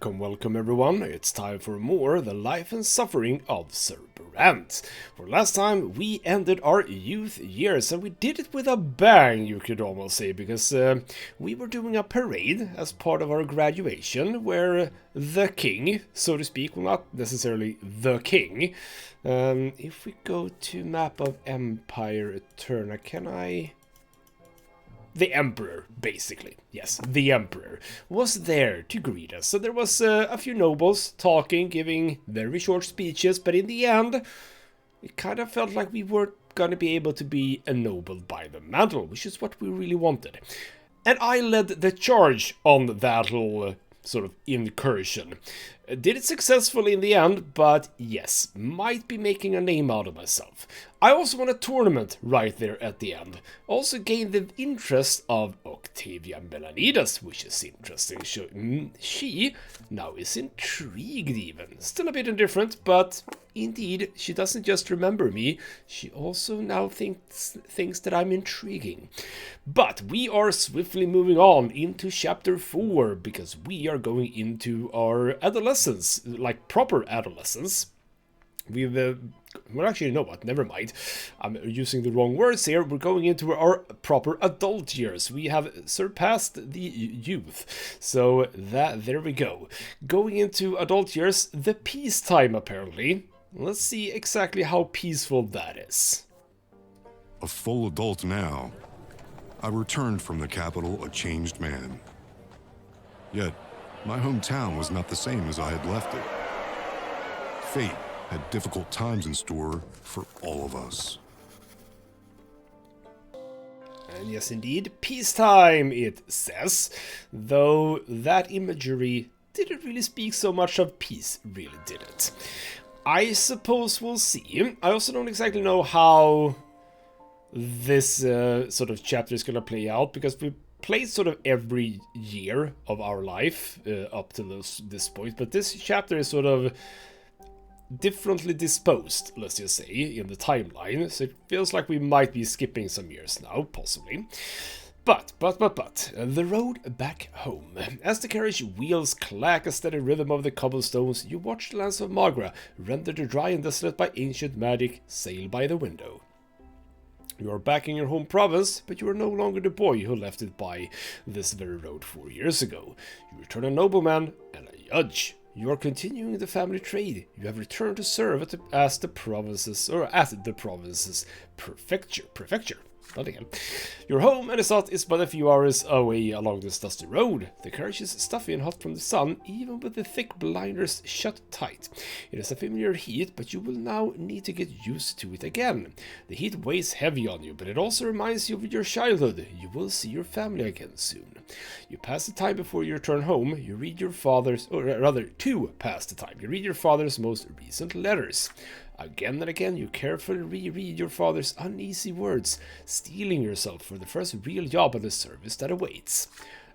Welcome everyone, it's time for more The Life and Suffering of Sir Brante. For last time we ended our youth years and we did it with a bang, you could almost say, because we were doing a parade as part of our graduation where the king, so to speak, well not necessarily the king. If we go to map of Empire Eterna, can I... The Emperor, basically. Yes, the Emperor was there to greet us. So there was a few nobles talking, giving very short speeches, but in the end, it kind of felt like we weren't going to be able to be ennobled by the mantle, which is what we really wanted. And I led the charge on that little sort of incursion. Did it successfully in the end, but yes, might be making a name out of myself. I also won a tournament right there at the end. Also gained the interest of Octavia Melanidas, which is interesting. She now is intrigued even. Still a bit indifferent, but indeed, she doesn't just remember me, she also now thinks that I'm intriguing. But we are swiftly moving on into chapter 4, because we are going into our adolescence, like proper adolescence. We've, well actually, no what, never mind. I'm using the wrong words here. We're going into our proper adult years. We have surpassed the youth. So there we go. Going into adult years, the peacetime apparently. Let's see exactly how peaceful that is. A full adult now, I returned from the capital a changed man. Yet, my hometown was not the same as I had left it. Fate had difficult times in store for all of us. And yes, indeed, peacetime, it says. Though that imagery didn't really speak so much of peace, really did it. I suppose we'll see. I also don't exactly know how this sort of chapter is going to play out, because we played sort of every year of our life up to this point, but this chapter is sort of differently disposed, let's just say, in the timeline, so it feels like we might be skipping some years now, possibly. But, the road back home. As the carriage wheels clack a steady rhythm of the cobblestones, you watch the lands of Magra, rendered dry and desolate by ancient magic, sail by the window. You are back in your home province, but you are no longer the boy who left it by this very road 4 years ago. You return a nobleman and a judge. You are continuing the family trade. You have returned to serve at the province's prefecture. Bloody hell. Your home and estate is but a few hours away along this dusty road. The carriage is stuffy and hot from the sun, even with the thick blinders shut tight. It is a familiar heat, but you will now need to get used to it again. The heat weighs heavy on you, but it also reminds you of your childhood. You will see your family again soon. You pass the time before you return home. You read your father's, or rather, to pass the time. You read your father's most recent letters. Again and again, you carefully reread your father's uneasy words, steeling yourself for the first real job of the service that awaits.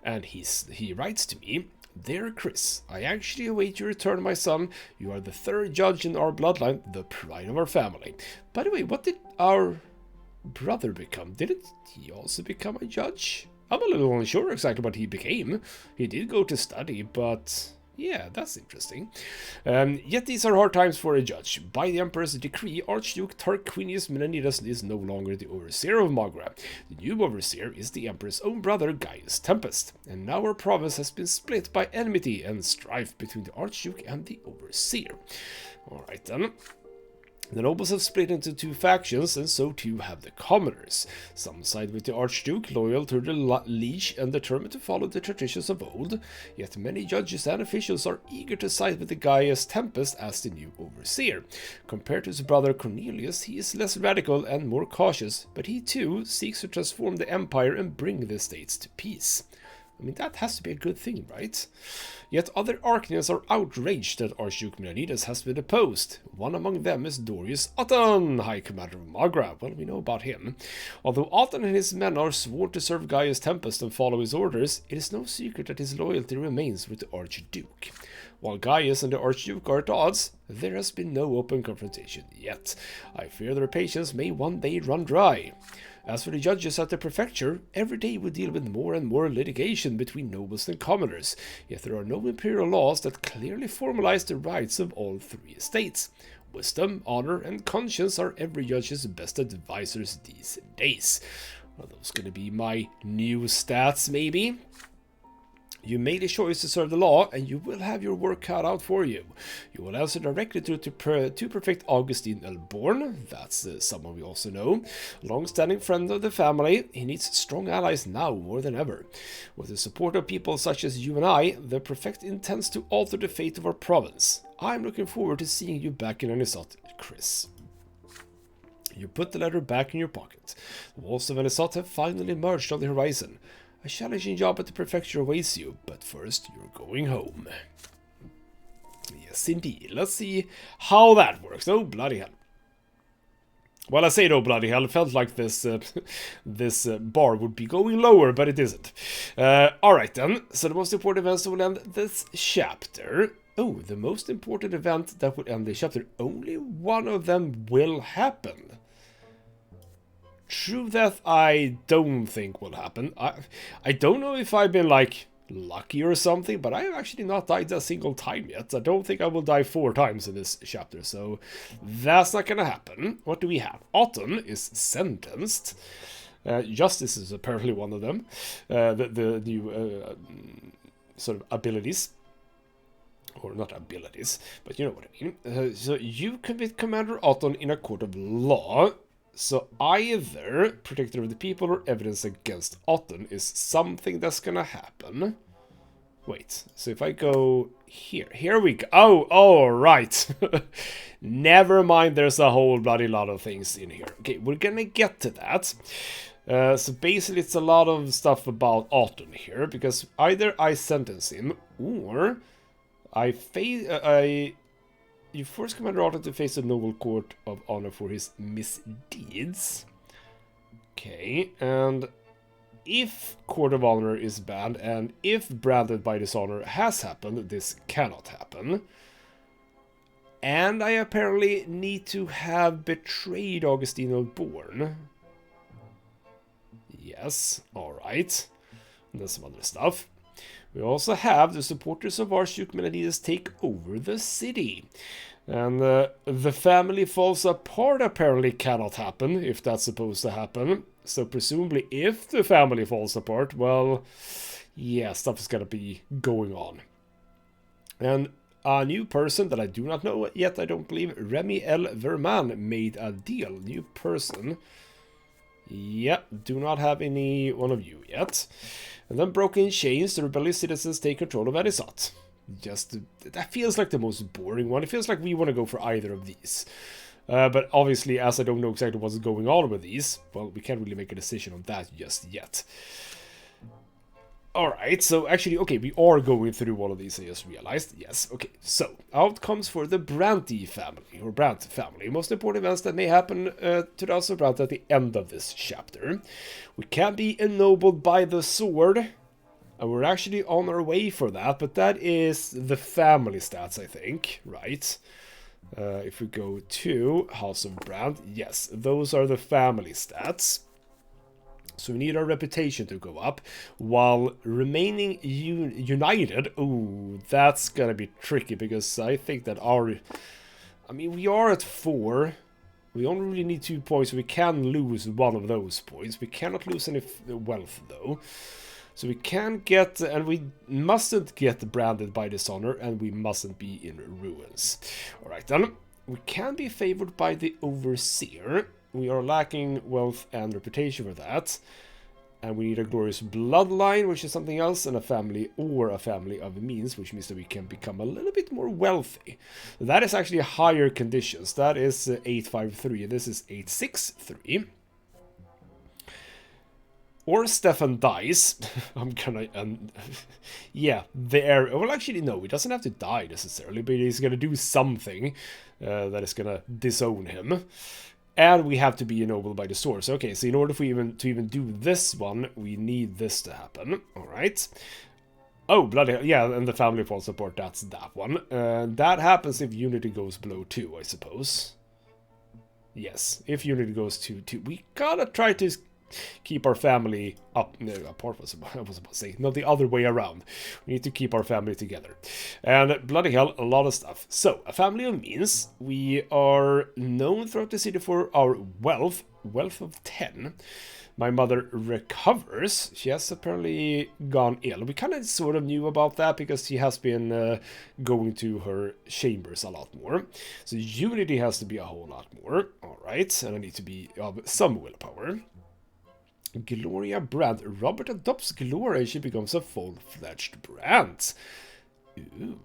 And he writes to me, "Dear Chris, I actually await your return, my son. You are the third judge in our bloodline, the pride of our family." By the way, what did our brother become? Didn't he also become a judge? I'm a little unsure exactly what he became. He did go to study, but... yeah, that's interesting. Yet these are hard times for a judge. By the Emperor's decree, Archduke Tarquinius Melanidas is no longer the overseer of Magra. The new overseer is the Emperor's own brother, Gaius Tempest. And now our province has been split by enmity and strife between the Archduke and the overseer. Alright then. The nobles have split into two factions, and so too have the commoners. Some side with the Archduke, loyal to the liege and determined to follow the traditions of old, yet many judges and officials are eager to side with the Gaius Tempest as the new overseer. Compared to his brother Cornelius, he is less radical and more cautious, but he too seeks to transform the empire and bring the states to peace. I mean, that has to be a good thing, right? Yet other Arcanians are outraged that Archduke Melanidas has been deposed. One among them is Dorius Otton, High Commander of Magra. Well, we know about him. Although Otton and his men are sworn to serve Gaius Tempest and follow his orders, it is no secret that his loyalty remains with the Archduke. While Gaius and the Archduke are at odds, there has been no open confrontation yet. I fear their patience may one day run dry. As for the judges at the prefecture, every day we deal with more and more litigation between nobles and commoners, yet there are no imperial laws that clearly formalize the rights of all three estates. Wisdom, honor, and conscience are every judge's best advisors these days. Are those going to be my new stats, maybe? You made a choice to serve the law, and you will have your work cut out for you. You will answer directly to Prefect Augustine Elborn. That's someone we also know. Long-standing friend of the family. He needs strong allies now more than ever. With the support of people such as you and I, the Prefect intends to alter the fate of our province. I'm looking forward to seeing you back in Anisot, Chris. You put the letter back in your pocket. The walls of Anisot have finally emerged on the horizon. A challenging job at the prefecture awaits you, but first you're going home. Yes, indeed. Let's see how that works. Oh, bloody hell. Well, I say no bloody hell. It felt like this bar would be going lower, but it isn't. Alright then. So the most important events that will end this chapter. Oh, the most important event that will end this chapter. Only one of them will happen. True death, I don't think will happen. I don't know if I've been, like, lucky or something, but I have actually not died a single time yet. I don't think I will die 4 times in this chapter, so that's not gonna happen. What do we have? Autumn is sentenced. Justice is apparently one of them. The new sort of abilities. Or not abilities, but you know what I mean. So you commit Commander Otton in a court of law. So either protector of the people or evidence against Otton is something that's gonna happen. Wait, so if I go here we go. Oh, right. Never mind, there's a whole bloody lot of things in here. Okay, we're gonna get to that. So basically it's a lot of stuff about Otton here, because either I sentence him or you force Commander Otton to face a noble court of honor for his misdeeds. Okay, and if court of honor is banned, and if branded by dishonor has happened, this cannot happen. And I apparently need to have betrayed Augustine Elborn. Yes, alright. And then some other stuff. We also have the supporters of Archduke Melanides take over the city. And the family falls apart apparently cannot happen, if that's supposed to happen. So presumably if the family falls apart, well, yeah, stuff is gonna be going on. And a new person that I do not know yet, I don't believe, Remy L. Verman made a deal. New person. Yeah, do not have any one of you yet. And then broken chains, the rebellious citizens take control of Anisot. Just, that feels like the most boring one. It feels like we want to go for either of these. But obviously, as I don't know exactly what's going on with these, well, we can't really make a decision on that just yet. Alright, so actually, okay, we are going through all of these, I just realized. Yes, okay, so, outcomes for the Brante family, or Brante family. Most important events that may happen to the House of Brante at the end of this chapter. We can be ennobled by the sword, and we're actually on our way for that, but that is the family stats, I think, right? If we go to House of Brante, yes, those are the family stats. So we need our reputation to go up while remaining united. Ooh, that's gonna be tricky because I think that we are at 4. We only really need 2 points. So we can lose one of those points. We cannot lose any wealth though. So we can get, and we mustn't get branded by dishonor, and we mustn't be in ruins. Alright then, we can be favored by the overseer. We are lacking wealth and reputation for that. And we need a glorious bloodline, which is something else, and a family or a family of means, which means that we can become a little bit more wealthy. That is actually higher conditions. That is 853. This is 863. Or Stefan dies. I'm gonna... yeah, there... Well, actually, no. He doesn't have to die, necessarily. But he's gonna do something that is gonna disown him. And we have to be ennobled by the source. Okay, so in order for to even do this one, we need this to happen. Alright. Oh, bloody hell. Yeah, and the family falls apart. That's that one. That happens if unity goes below 2, I suppose. Yes, if unity goes to 2. We gotta try to keep our family up. No, apart was I was about to say, not the other way around. We need to keep our family together. And bloody hell, a lot of stuff. So, a family of means. We are known throughout the city for our wealth of 10. My mother recovers. She has apparently gone ill. We kind of sort of knew about that because she has been going to her chambers a lot more. So unity has to be a whole lot more. Alright, and I need to be of some willpower. Gloria Brant. Robert adopts Gloria and she becomes a full-fledged Brant. Ooh.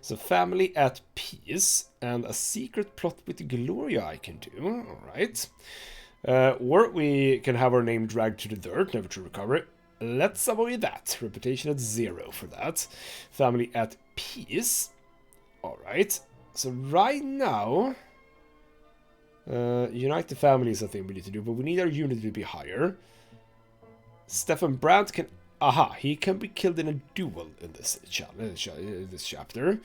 So family at peace and a secret plot with Gloria I can do. Alright. Or we can have our name dragged to the dirt, never to recover. Let's avoid that. Reputation at 0 for that. Family at peace. Alright. So right now, unite the family is a thing we need to do, but we need our unity to be higher. Stefan Brandt can... Aha, he can be killed in a duel in this chapter.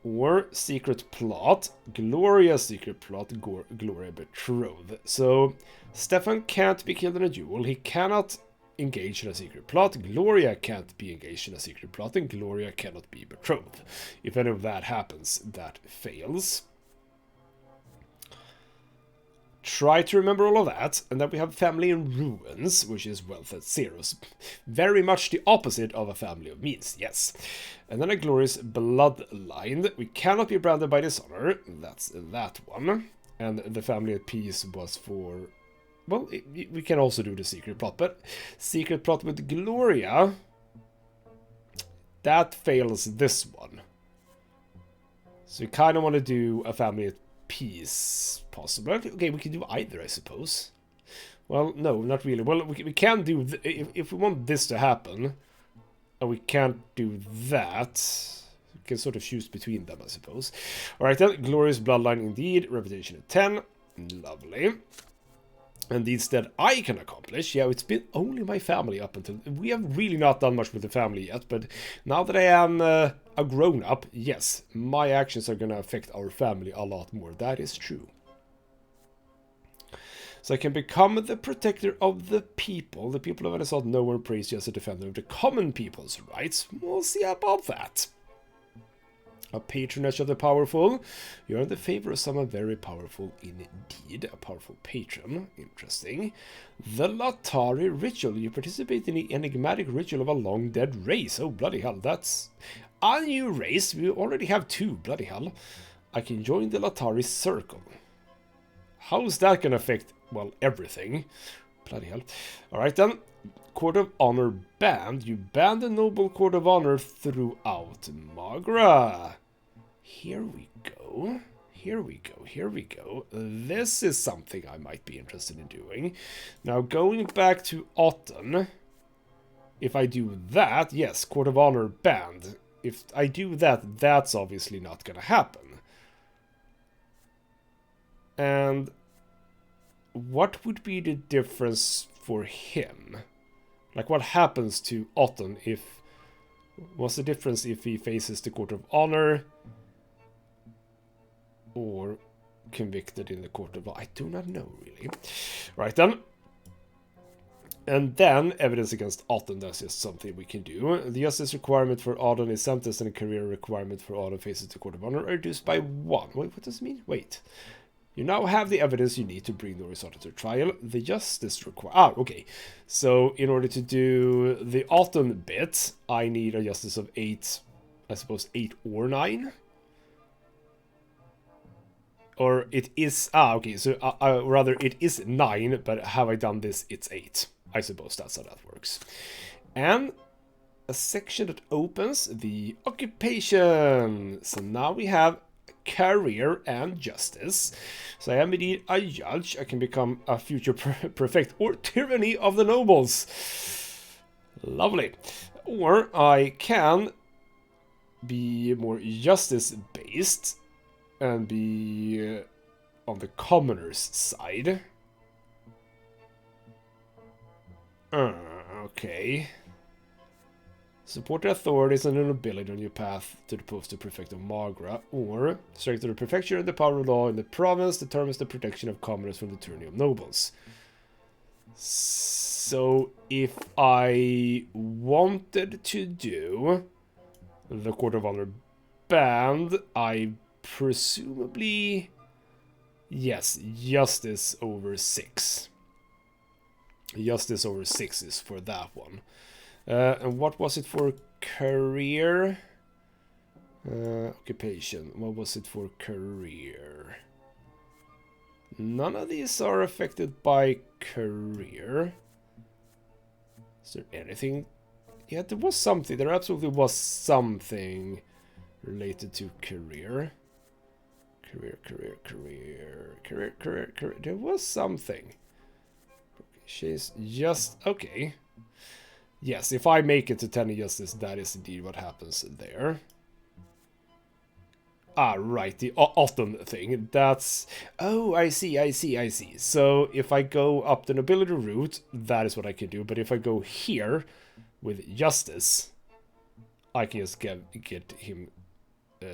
Or secret plot, Gloria secret plot, Gloria betrothed. So Stefan can't be killed in a duel. He cannot engage in a secret plot. Gloria can't be engaged in a secret plot, and Gloria cannot be betrothed. If any of that happens, that fails. Try to remember all of that, and then we have family in ruins, which is wealth at 0. Very much the opposite of a family of means, yes. And then a glorious bloodline. We cannot be branded by dishonor. That's that one. And the family at peace was for... Well, we can also do the secret plot, but secret plot with Gloria, that fails this one. So we kind of want to do a family at peace, possible. Okay, we can do either, I suppose. Well, no, not really. Well, we can do... If we want this to happen, and we can't do that, we can sort of choose between them, I suppose. Alright then, glorious bloodline indeed. Reputation at 10. Lovely. And these that I can accomplish. Yeah, it's been only my family up until... We have really not done much with the family yet, but now that I am a grown-up, yes, my actions are going to affect our family a lot more. That is true. So I can become the protector of the people. The people of Venezuela know and praise you as a defender of the common people's rights. We'll see about that. A patronage of the powerful. You are in the favor of someone very powerful indeed. A powerful patron. Interesting. The Latari ritual. You participate in the enigmatic ritual of a long dead race. Oh, bloody hell. That's a new race. We already have 2. Bloody hell. I can join the Latari circle. How's that going to affect, well, everything? Bloody hell. Alright then. Court of Honor banned. You banned the Noble Court of Honor throughout Magra. Here we go. Here we go. Here we go. This is something I might be interested in doing. Now, going back to Otten. If I do that, yes, Court of Honor banned. If I do that, that's obviously not going to happen. And what would be the difference for him? Like, what happens to Otten if... What's the difference if he faces the Court of Honor or convicted in the Court of Law? I do not know, really. Right, then. And then, evidence against Otten, that's just something we can do. The justice requirement for Otten is sentenced and the career requirement for Otten faces the Court of Honor are reduced by 1. Wait, what does it mean? Wait. You now have the evidence you need to bring Norris Otten to trial. The justice require... Ah, okay. So, in order to do the Otten bit, I need a justice of 8, I suppose 8 or 9? Or it is... Ah, okay. So, rather, it is 9, but have I done this? It's 8. I suppose that's how that works. And a section that opens the occupation. So, now we have career and justice. So I am indeed a judge. I can become a future prefect or tyranny of the nobles. Lovely. Or I can be more justice based and be on the commoner's side. Okay. Support the authorities and the nobility on your path to the post of prefect of Magra, or strengthen the prefecture and the power of law in the province determines the protection of commoners from the tyranny of nobles. So if I wanted to do the Court of Honor band, I presumably... Yes, Justice over 6. Justice over 6 is for that one. And what was it for career? Occupation. What was it for career? None of these are affected by career. Is there anything? Yeah, there was something. There absolutely was something related to career. Career. There was something. She's just... Okay. Yes, if I make it to 10 justice, that is indeed what happens there. Ah, right, the autumn thing. That's... Oh, I see. So, if I go up the nobility route, that is what I can do. But if I go here with justice, I can just get him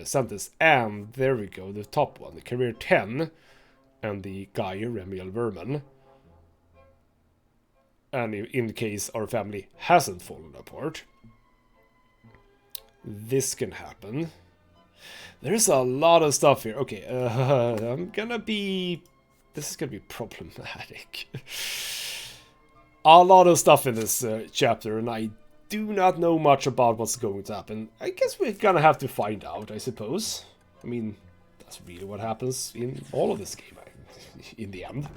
sentenced. And there we go, the top one. The career 10 and the guy, Remiel Verman. And in case our family hasn't fallen apart, this can happen. There's a lot of stuff here. Okay, I'm gonna be... This is gonna be problematic. A lot of stuff in this chapter, and I do not know much about what's going to happen. I guess we're gonna have to find out, I suppose. I mean, that's really what happens in all of this game, in the end.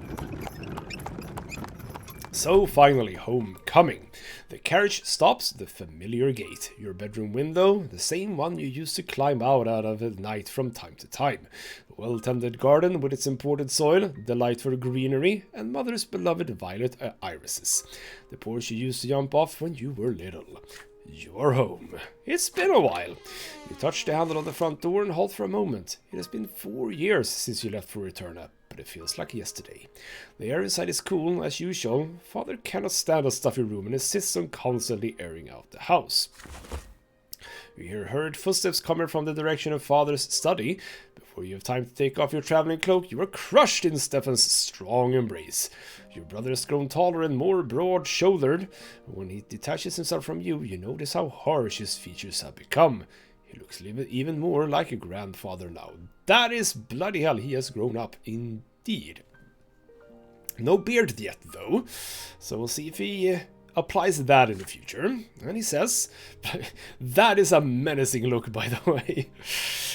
So finally, homecoming. The carriage stops the familiar gate. Your bedroom window, the same one you used to climb out of at night from time to time. The well-tended garden with its imported soil, delightful greenery, and mother's beloved violet irises. The porch you used to jump off when you were little. You're home. It's been a while. You touch the handle of the front door and halt for a moment. It has been 4 years since you left for Eterna, but it feels like yesterday. The air inside is cool, as usual. Father cannot stand a stuffy room and insists on constantly airing out the house. You hear hurried footsteps coming from the direction of Father's study. Before you have time to take off your traveling cloak, you are crushed in Stefan's strong embrace. Your brother has grown taller and more broad-shouldered. When he detaches himself from you, you notice how harsh his features have become. He looks even more like a grandfather now. That is bloody hell, he has grown up indeed. No beard yet, though, so we'll see if he applies that in the future. And he says, that is a menacing look, by the way.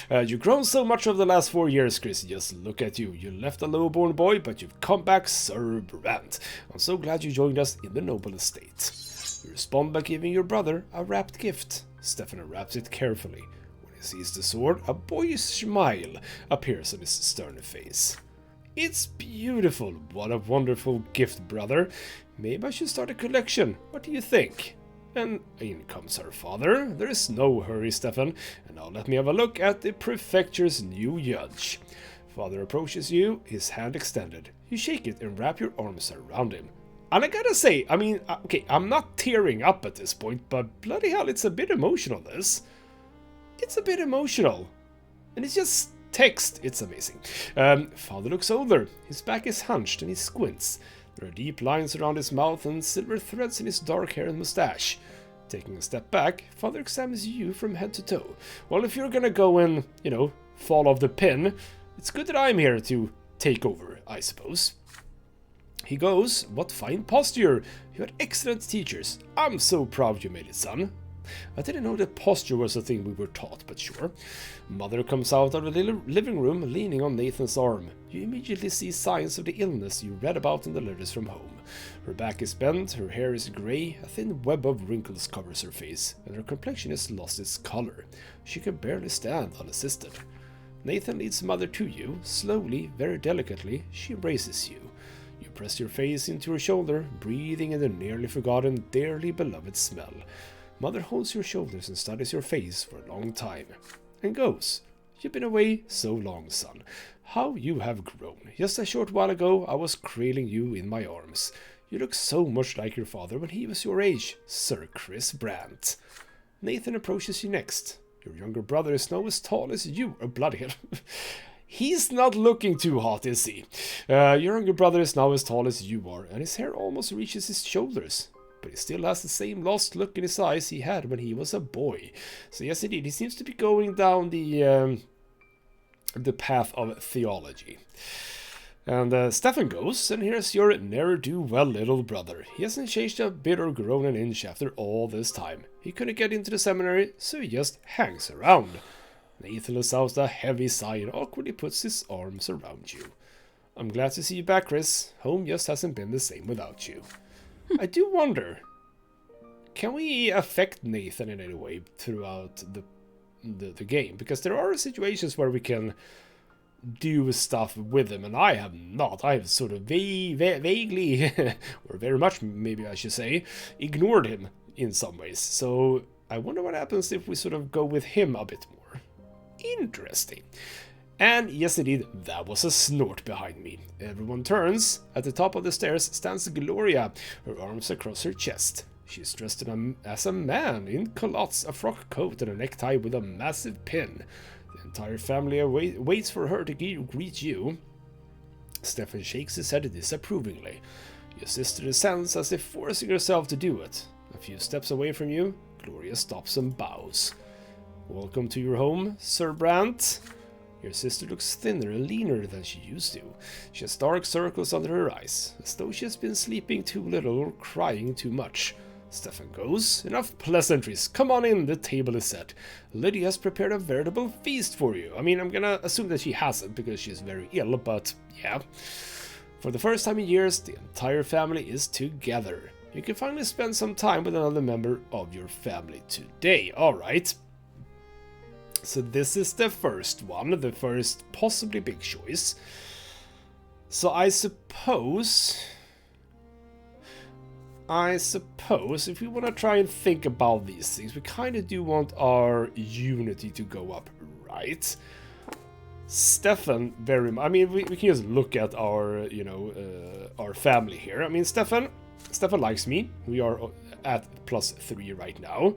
You've grown so much over the last 4 years, Chris. Just look at you. You left a low-born boy, but you've come back, Sir Brante. I'm so glad you joined us in the noble estate. You respond by giving your brother a wrapped gift. Stefan wraps it carefully. When he sees the sword, a boyish smile appears on his stern face. It's beautiful. What a wonderful gift, brother. Maybe I should start a collection. What do you think? And in comes her father. There is no hurry, Stefan. And now let me have a look at the prefecture's new judge. Father approaches you, his hand extended. You shake it and wrap your arms around him. And I gotta say, I mean, okay, I'm not tearing up at this point, but bloody hell, it's a bit emotional, this. It's a bit emotional. And it's just text. It's amazing. Father looks older. His back is hunched and he squints. There are deep lines around his mouth and silver threads in his dark hair and mustache. Taking a step back, Father examines you from head to toe. Well, if you're gonna go and, you know, fall off the pin, it's good that I'm here to take over, I suppose. He goes, what fine posture! You had excellent teachers. I'm so proud you made it, son. I didn't know that posture was a thing we were taught, but sure. Mother comes out of the living room, leaning on Nathan's arm. You immediately see signs of the illness you read about in the letters from home. Her back is bent, her hair is grey, a thin web of wrinkles covers her face, and her complexion has lost its color. She can barely stand unassisted. Nathan leads Mother to you. Slowly, very delicately, she embraces you. You press your face into her shoulder, breathing in the nearly forgotten, dearly beloved smell. Mother holds your shoulders and studies your face for a long time, and goes, You've been away so long, son. How you have grown. Just a short while ago, I was cradling you in my arms. You look so much like your father when he was your age, Sir Chris Brante. Nathan approaches you next. Your younger brother is now as tall as you, or bloody hell. He's not looking too hot, is he? Your younger brother is now as tall as you are, and his hair almost reaches his shoulders. But he still has the same lost look in his eyes he had when he was a boy. So yes, indeed, he seems to be going down the path of theology. And Stefan goes, and here's your ne'er-do-well little brother. He hasn't changed a bit or grown an inch after all this time. He couldn't get into the seminary, so he just hangs around. Nathan lets out a heavy sigh and awkwardly puts his arms around you. I'm glad to see you back, Chris. Home just hasn't been the same without you. I do wonder, can we affect Nathan in any way throughout the game? Because there are situations where we can do stuff with him, and I have not. I have sort of vaguely, or very much maybe I should say, ignored him in some ways. So I wonder what happens if we sort of go with him a bit more. Interesting. And yes, indeed, that was a snort behind me. Everyone turns. At the top of the stairs stands Gloria, her arms across her chest. She's dressed as a man in culottes, a frock coat, and a necktie with a massive pin. The entire family waits for her to greet you. Stefan shakes his head disapprovingly. Your sister descends as if forcing herself to do it. A few steps away from you, Gloria stops and bows. Welcome to your home, Sir Brante. Your sister looks thinner and leaner than she used to. She has dark circles under her eyes, as though she has been sleeping too little or crying too much. Stefan goes, enough pleasantries, come on in, the table is set. Lydia has prepared a veritable feast for you. I mean, I'm gonna assume that she hasn't, because she's very ill, but yeah. For the first time in years, the entire family is together. You can finally spend some time with another member of your family today, alright. So this is the first one, the first possibly big choice. So I suppose if we want to try and think about these things, we kind of do want our unity to go up, right? Stefan, I mean, we can just look at our, our family here. I mean, Stefan likes me. We are at +3 right now.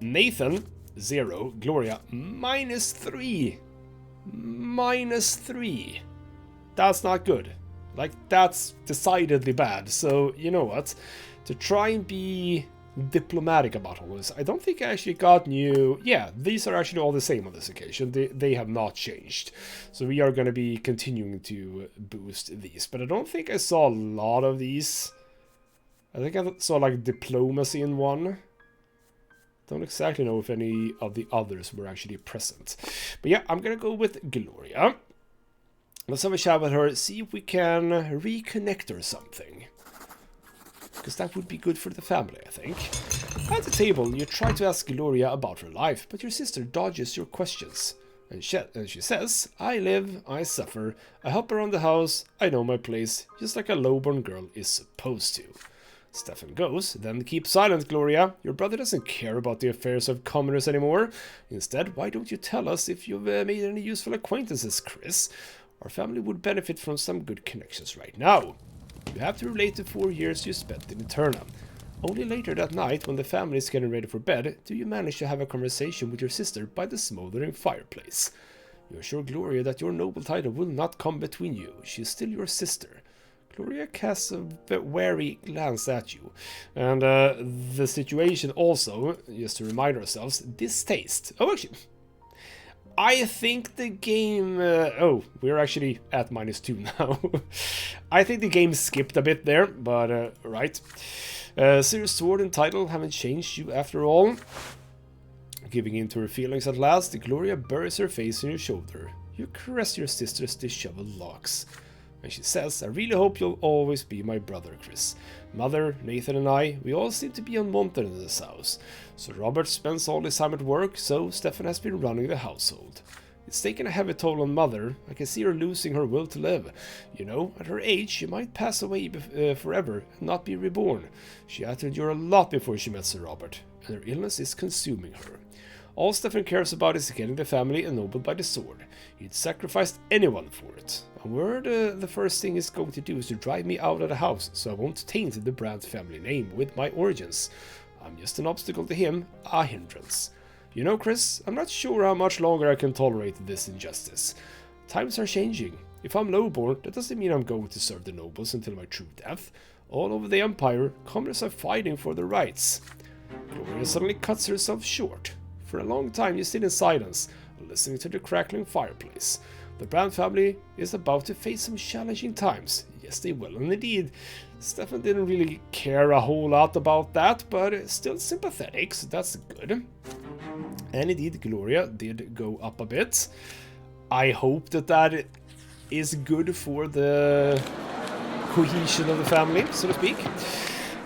Nathan, 0. Gloria, -3. -3. That's not good. Like, that's decidedly bad. So, you know what? To try and be diplomatic about all this, I don't think I actually got new... Yeah, these are actually all the same on this occasion. They have not changed. So we are going to be continuing to boost these. But I don't think I saw a lot of these. I think I saw, like, diplomacy in one. Don't exactly know if any of the others were actually present. But yeah, I'm gonna go with Gloria. Let's have a chat with her, see if we can reconnect or something. Because that would be good for the family, I think. At the table, you try to ask Gloria about her life, but your sister dodges your questions. And she says, I live, I suffer, I help around the house, I know my place, just like a lowborn girl is supposed to. Stefan goes, then keep silent, Gloria. Your brother doesn't care about the affairs of commoners anymore. Instead, why don't you tell us if you've made any useful acquaintances, Chris? Our family would benefit from some good connections right now. You have to relate to 4 years you spent in Eterna. Only later that night, when the family is getting ready for bed, do you manage to have a conversation with your sister by the smoldering fireplace. You assure Gloria that your noble title will not come between you. She is still your sister. Gloria casts a wary glance at you. And the situation also, just to remind ourselves, distaste. Oh, actually, I think the game... we're actually at -2 now. I think the game skipped a bit there, but right. So your sword and title haven't changed you after all. Giving in to her feelings at last, Gloria buries her face in your shoulder. You caress your sister's disheveled locks. And she says, I really hope you'll always be my brother, Chris. Mother, Nathan and I, we all seem to be unwanted in this house. So Robert spends all his time at work, so Stefan has been running the household. It's taken a heavy toll on Mother. I can see her losing her will to live. You know, at her age, she might pass away forever and not be reborn. She had to endure a lot before she met Sir Robert, and her illness is consuming her. All Stefan cares about is getting the family ennobled by the sword. He'd sacrificed anyone for it. A word the first thing he's going to do is to drive me out of the house, so I won't taint the Brante family name with my origins. I'm just an obstacle to him, a hindrance. You know, Chris, I'm not sure how much longer I can tolerate this injustice. Times are changing. If I'm lowborn, that doesn't mean I'm going to serve the nobles until my true death. All over the Empire, commoners are fighting for their rights. Gloria suddenly cuts herself short. For a long time you sit in silence, listening to the crackling fireplace. The Brante family is about to face some challenging times. Yes, they will, and indeed, Stefan didn't really care a whole lot about that, but still sympathetic, so that's good. And indeed, Gloria did go up a bit. I hope that that is good for the cohesion of the family, so to speak.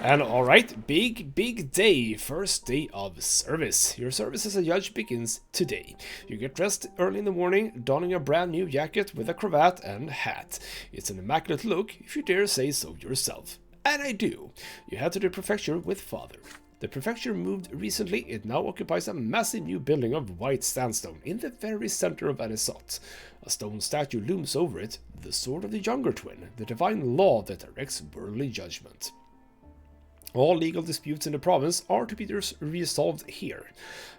And alright, big day, first day of service. Your service as a judge begins today. You get dressed early in the morning, donning a brand new jacket with a cravat and hat. It's an immaculate look, if you dare say so yourself. And I do. You head to the prefecture with Father. The prefecture moved recently. It now occupies a massive new building of white sandstone in the very center of Anisot. A stone statue looms over it, the sword of the younger twin, the divine law that directs worldly judgment. All legal disputes in the province are to be resolved here.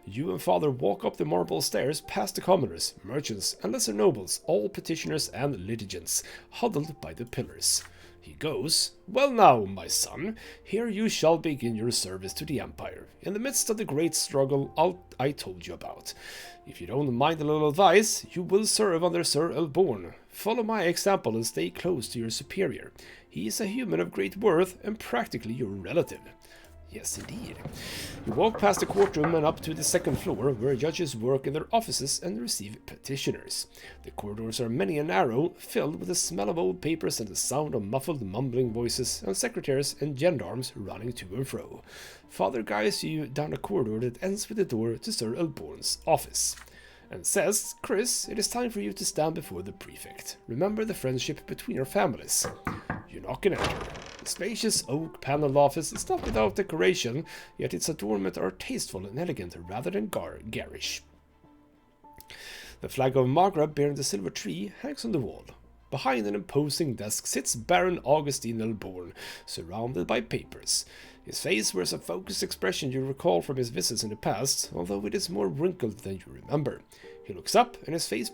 You and Father walk up the marble stairs past the commoners, merchants, and lesser nobles, all petitioners and litigants, huddled by the pillars. He goes, "Well now, my son, here you shall begin your service to the Empire, in the midst of the great struggle I told you about. If you don't mind a little advice, you will serve under Sir Elborn. Follow my example and stay close to your superior. He is a human of great worth and practically your relative." Yes, indeed. You walk past the courtroom and up to the second floor, where judges work in their offices and receive petitioners. The corridors are many and narrow, filled with the smell of old papers and the sound of muffled mumbling voices and secretaries and gendarmes running to and fro. Father guides you down a corridor that ends with the door to Sir Elborn's office, and says, "Chris, it is time for you to stand before the prefect. Remember the friendship between your families." You knock and enter. The spacious oak-paneled office is not without decoration, yet its adornment are tasteful and elegant rather than garish. The flag of Magra bearing the silver tree hangs on the wall. Behind an imposing desk sits Baron Augustine Elborn, surrounded by papers. His face wears a focused expression you recall from his visits in the past, although it is more wrinkled than you remember. He looks up, and his face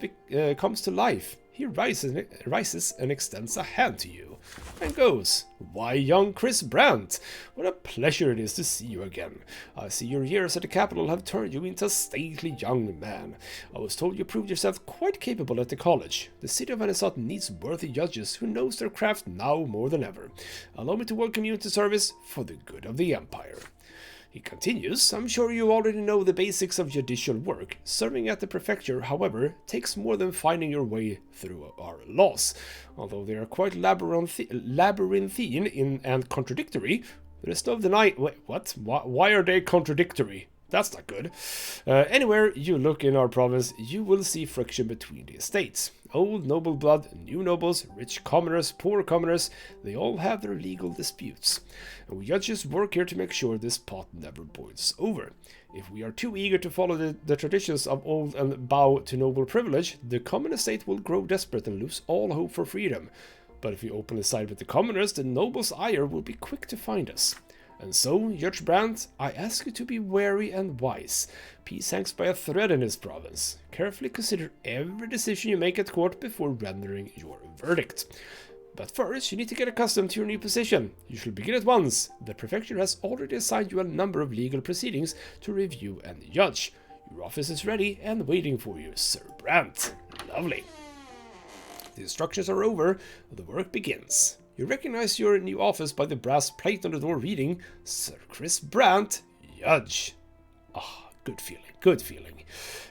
comes to life. He rises and extends a hand to you, and goes, "Why, young Chris Brante, what a pleasure it is to see you again. I see your years at the capital have turned you into a stately young man. I was told you proved yourself quite capable at the college. The city of Anisot needs worthy judges who knows their craft now more than ever. Allow me to welcome you into service for the good of the Empire." He continues, "I'm sure you already know the basics of judicial work. Serving at the prefecture, however, takes more than finding your way through our laws. Although they are quite labyrinthine and contradictory, there is no denying... Wait, what? Why are they contradictory? That's not good. Anywhere you look in our province, you will see friction between the estates. Old noble blood, new nobles, rich commoners, poor commoners, they all have their legal disputes. And we judges work here to make sure this pot never boils over. If we are too eager to follow the traditions of old and bow to noble privilege, the common estate will grow desperate and lose all hope for freedom. But if we openly side with the commoners, the noble's ire will be quick to find us. And so, Judge Brante, I ask you to be wary and wise. Peace hangs by a thread in this province. Carefully consider every decision you make at court before rendering your verdict. But first, you need to get accustomed to your new position. You shall begin at once. The prefecture has already assigned you a number of legal proceedings to review and judge. Your office is ready and waiting for you, Sir Brante. Lovely. The instructions are over. The work begins. You recognize your new office by the brass plate on the door reading, Sir Chris Brante, Judge. Ah, good feeling, good feeling.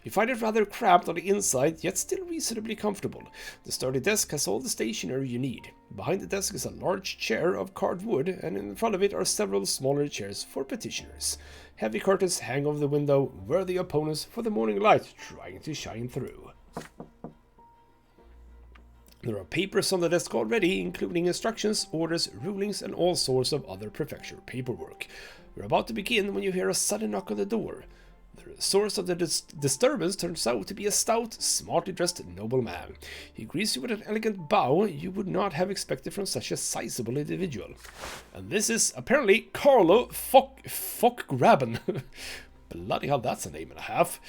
You find it rather cramped on the inside, yet still reasonably comfortable. The sturdy desk has all the stationery you need. Behind the desk is a large chair of carved wood, and in front of it are several smaller chairs for petitioners. Heavy curtains hang over the window, worthy opponents for the morning light trying to shine through. There are papers on the desk already, including instructions, orders, rulings, and all sorts of other prefecture paperwork. We're about to begin when you hear a sudden knock on the door. The source of the disturbance turns out to be a stout, smartly dressed nobleman. He greets you with an elegant bow you would not have expected from such a sizable individual. And this is apparently Carlo Fockgraben. Bloody hell, that's a name and a half.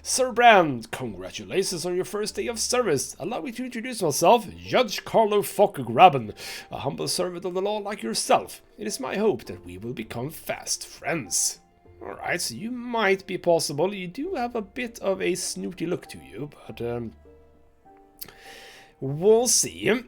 Sir Brante, congratulations on your first day of service. Allow me to introduce myself, Judge Carlo Fockgraben, a humble servant of the law like yourself. It is my hope that we will become fast friends. Alright, so you might be possible. You do have a bit of a snooty look to you, but we'll see.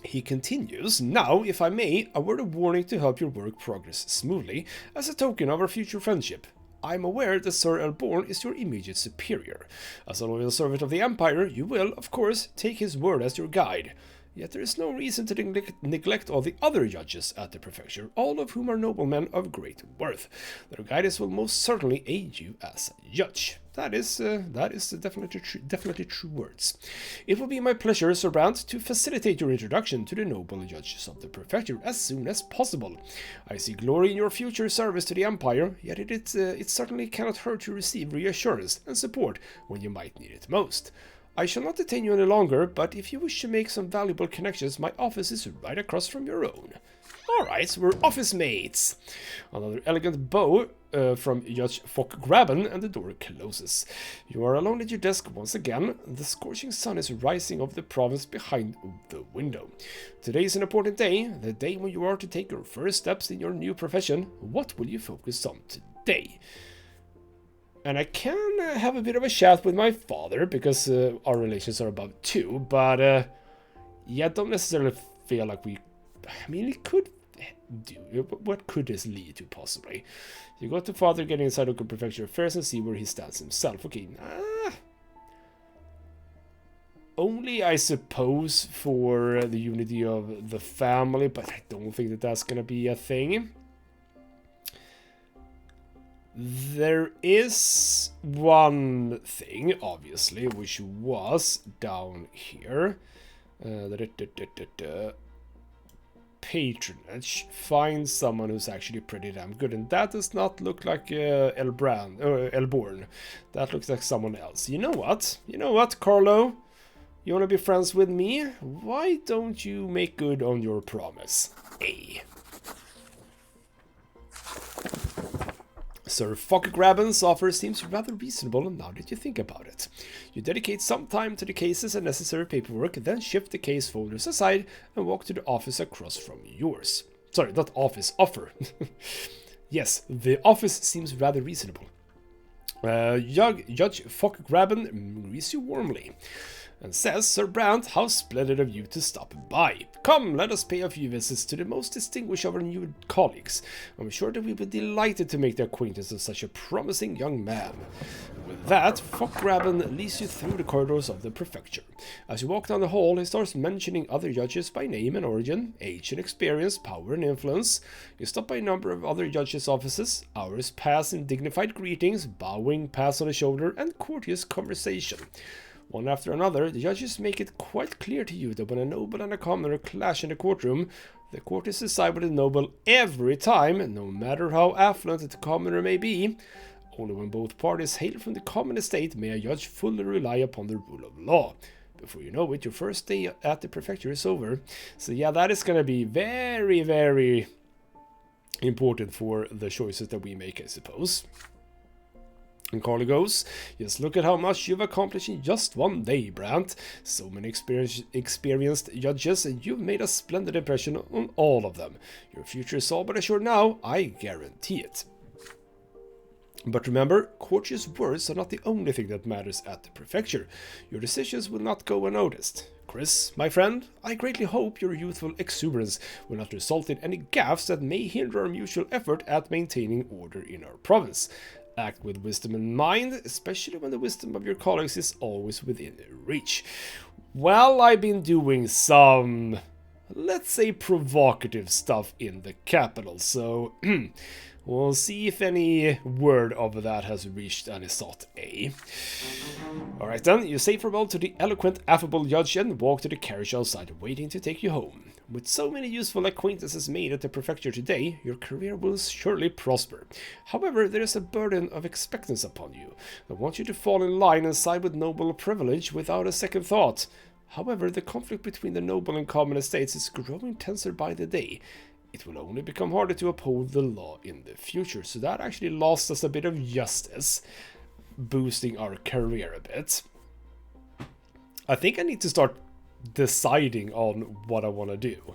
He continues, now, if I may, a word of warning to help your work progress smoothly, as a token of our future friendship. I am aware that Sir Elborn is your immediate superior. As a loyal servant of the Empire, you will, of course, take his word as your guide. Yet there is no reason to neglect all the other judges at the prefecture, all of whom are noblemen of great worth. Their guidance will most certainly aid you as a judge. That is definitely true words. It will be my pleasure, Sir Brante, to facilitate your introduction to the noble judges of the prefecture as soon as possible. I see glory in your future service to the Empire, yet it certainly cannot hurt to receive reassurance and support when you might need it most. I shall not detain you any longer, but if you wish to make some valuable connections, my office is right across from your own. Alright, so we're office mates. Another elegant bow from Judge Fockgraben, and the door closes. You are alone at your desk once again. The scorching sun is rising over the province behind the window. Today is an important day, the day when you are to take your first steps in your new profession. What will you focus on today? And I can have a bit of a chat with my father, because our relations are about 2, but yeah, don't necessarily feel like we... I mean, it could do... What could this lead to, possibly? You go to father, get inside local prefecture affairs and see where he stands himself. Okay, only, I suppose, for the unity of the family, but I don't think that that's gonna be a thing. There is one thing, obviously, which was down here. Patronage. Find someone who's actually pretty damn good, and that does not look like Elborn. That looks like someone else. You know what? You know what, Carlo? You want to be friends with me? Why don't you make good on your promise? Hey. Sir Fockgraben's offer seems rather reasonable now that you think about it. You dedicate some time to the cases and necessary paperwork, then shift the case folders aside and walk to the office across from yours. Sorry, not office, offer. Yes, the office seems rather reasonable. Judge Fockgraben greets you warmly and says, Sir Brante, how splendid of you to stop by. Come, let us pay a few visits to the most distinguished of our new colleagues. I'm sure that we will be delighted to make the acquaintance of such a promising young man. With that, Fockgraben leads you through the corridors of the prefecture. As you walk down the hall, he starts mentioning other judges by name and origin, age and experience, power and influence. You stop by a number of other judges' offices. Hours pass in dignified greetings, bowing, pass on the shoulder, and courteous conversation. One after another, the judges make it quite clear to you that when a noble and a commoner clash in the courtroom, the court is to side with the noble every time, no matter how affluent the commoner may be. Only when both parties hail from the common estate may a judge fully rely upon the rule of law. Before you know it, your first day at the prefecture is over. So yeah, that is going to be very, very important for the choices that we make, I suppose. And Carly goes, yes, look at how much you've accomplished in just one day, Brante. So many experienced judges, and you've made a splendid impression on all of them. Your future is all but assured now, I guarantee it. But remember, courteous words are not the only thing that matters at the prefecture. Your decisions will not go unnoticed. Chris, my friend, I greatly hope your youthful exuberance will not result in any gaffes that may hinder our mutual effort at maintaining order in our province. Act with wisdom in mind, especially when the wisdom of your colleagues is always within reach. Well, I've been doing some, let's say, provocative stuff in the capital, so we'll see if any word of that has reached Anisot A. Alright then, you say farewell to the eloquent, affable judge and walk to the carriage outside, waiting to take you home. With so many useful acquaintances made at the prefecture today, your career will surely prosper. However, there is a burden of expectance upon you. I want you to fall in line and side with noble privilege without a second thought. However, the conflict between the noble and common estates is growing tenser by the day. it will only become harder to uphold the law in the future. So that actually lost us a bit of justice, boosting our career a bit. I think I need to start deciding on what I want to do.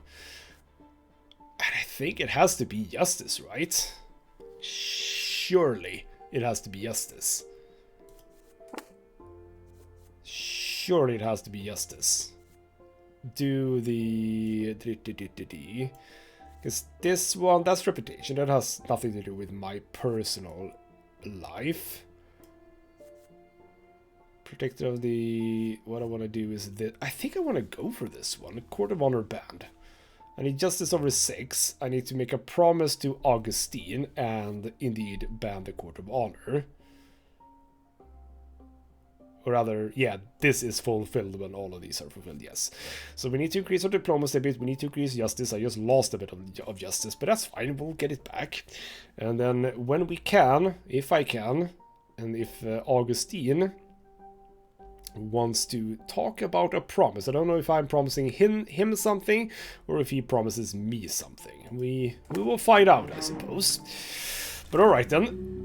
And I think it has to be justice, right? Surely it has to be justice. Surely it has to be justice. Do the... Because this one, that's reputation. That has nothing to do with my personal life. Protector of the... What I want to do is that... I think I want to go for this one. Court of Honor banned. I need justice over 6. I need to make a promise to Augustine and indeed ban the Court of Honor. Or rather, yeah, this is fulfilled when all of these are fulfilled, yes. So we need to increase our diplomacy a bit, we need to increase justice. I just lost a bit of justice, but that's fine, we'll get it back. And then when we can, if I can, and if Augustine wants to talk about a promise. I don't know if I'm promising him something or if he promises me something. We will find out, I suppose. But alright then.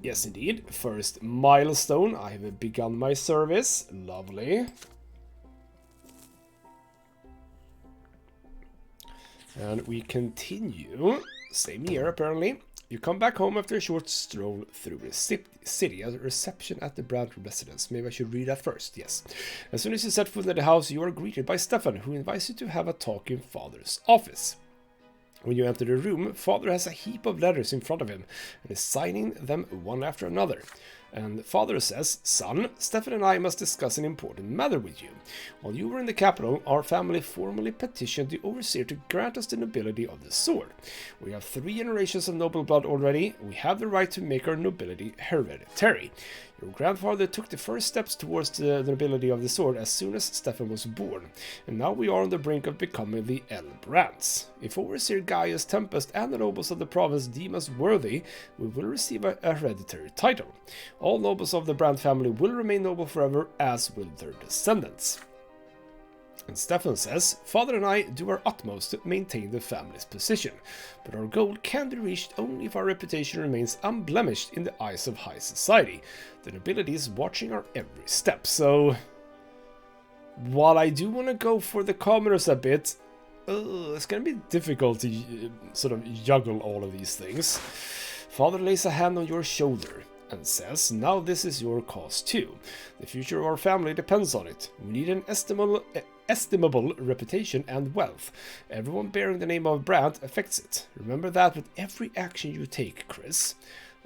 Yes, indeed. First milestone. I have begun my service. Lovely. And we continue. Same year, apparently. You come back home after a short stroll through the city at a reception at the Brante residence. Maybe I should read that first, yes. As soon as you set foot in the house, you are greeted by Stefan, who invites you to have a talk in Father's office. When you enter the room, Father has a heap of letters in front of him and is signing them one after another. And Father says, "Son, Stefan and I must discuss an important matter with you. While you were in the capital, our family formally petitioned the overseer to grant us the nobility of the sword. We have 3 generations of noble blood already. We have the right to make our nobility hereditary. Your grandfather took the first steps towards the nobility of the sword as soon as Stefan was born, and now we are on the brink of becoming the Brants. If Overseer Gaius Tempest and the nobles of the province deem us worthy, we will receive a hereditary title. All nobles of the Brante family will remain noble forever, as will their descendants." And Stefan says, "Father and I do our utmost to maintain the family's position, but our goal can be reached only if our reputation remains unblemished in the eyes of high society. The nobility is watching our every step." So, while I do want to go for the commoners a bit, it's going to be difficult to sort of juggle all of these things. Father lays a hand on your shoulder and says, "Now this is your cause too. The future of our family depends on it. We need an estimable reputation and wealth. Everyone bearing the name of Brante affects it. Remember that with every action you take, Chris."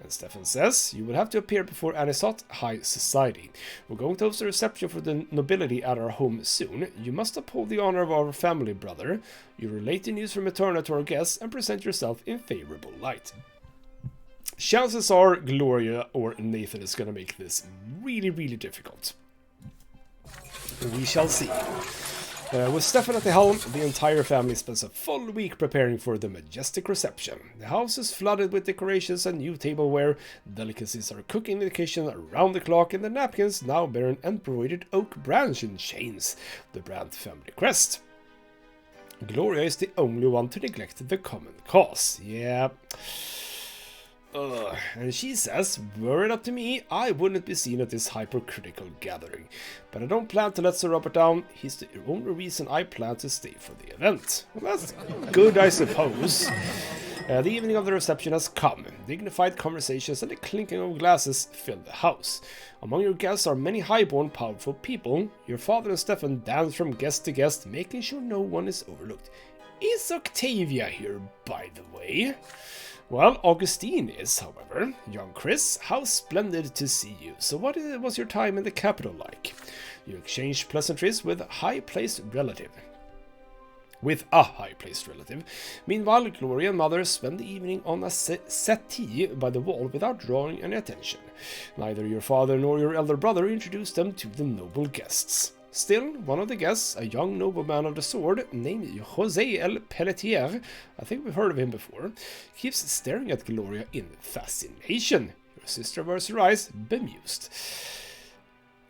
And Stefan says, "You will have to appear before Anisot High Society. We're going to host a reception for the nobility at our home soon. You must uphold the honor of our family, brother. You relate the news from Eterna to our guests and present yourself in favorable light." Chances are Gloria or Nathan is going to make this really, really difficult. We shall see. With Stefan at the helm, the entire family spends a full week preparing for the majestic reception. The house is flooded with decorations and new tableware. Delicacies are cooking in the kitchen around the clock, and the napkins now bear an embroidered oak branch in chains, the Brante family crest. Gloria is the only one to neglect the common cause. Yeah. And she says, "Were it up to me, I wouldn't be seen at this hypercritical gathering. But I don't plan to let Sir Robert down. He's the only reason I plan to stay for the event." Well, that's good, I suppose. The evening of the reception has come. Dignified conversations and the clinking of glasses fill the house. Among your guests are many highborn, powerful people. Your father and Stefan dance from guest to guest, making sure no one is overlooked. Is Octavia here, by the way? Well, Augustine is, however. Young Chris, how splendid to see you. So what was your time in the capital like? You exchanged pleasantries with a high-placed relative. Meanwhile, Gloria and Mother spend the evening on a settee by the wall without drawing any attention. Neither your father nor your elder brother introduced them to the noble guests. Still, one of the guests, a young nobleman of the sword named José El Pelletier, I think we've heard of him before, keeps staring at Gloria in fascination. Your sister averts her eyes, bemused.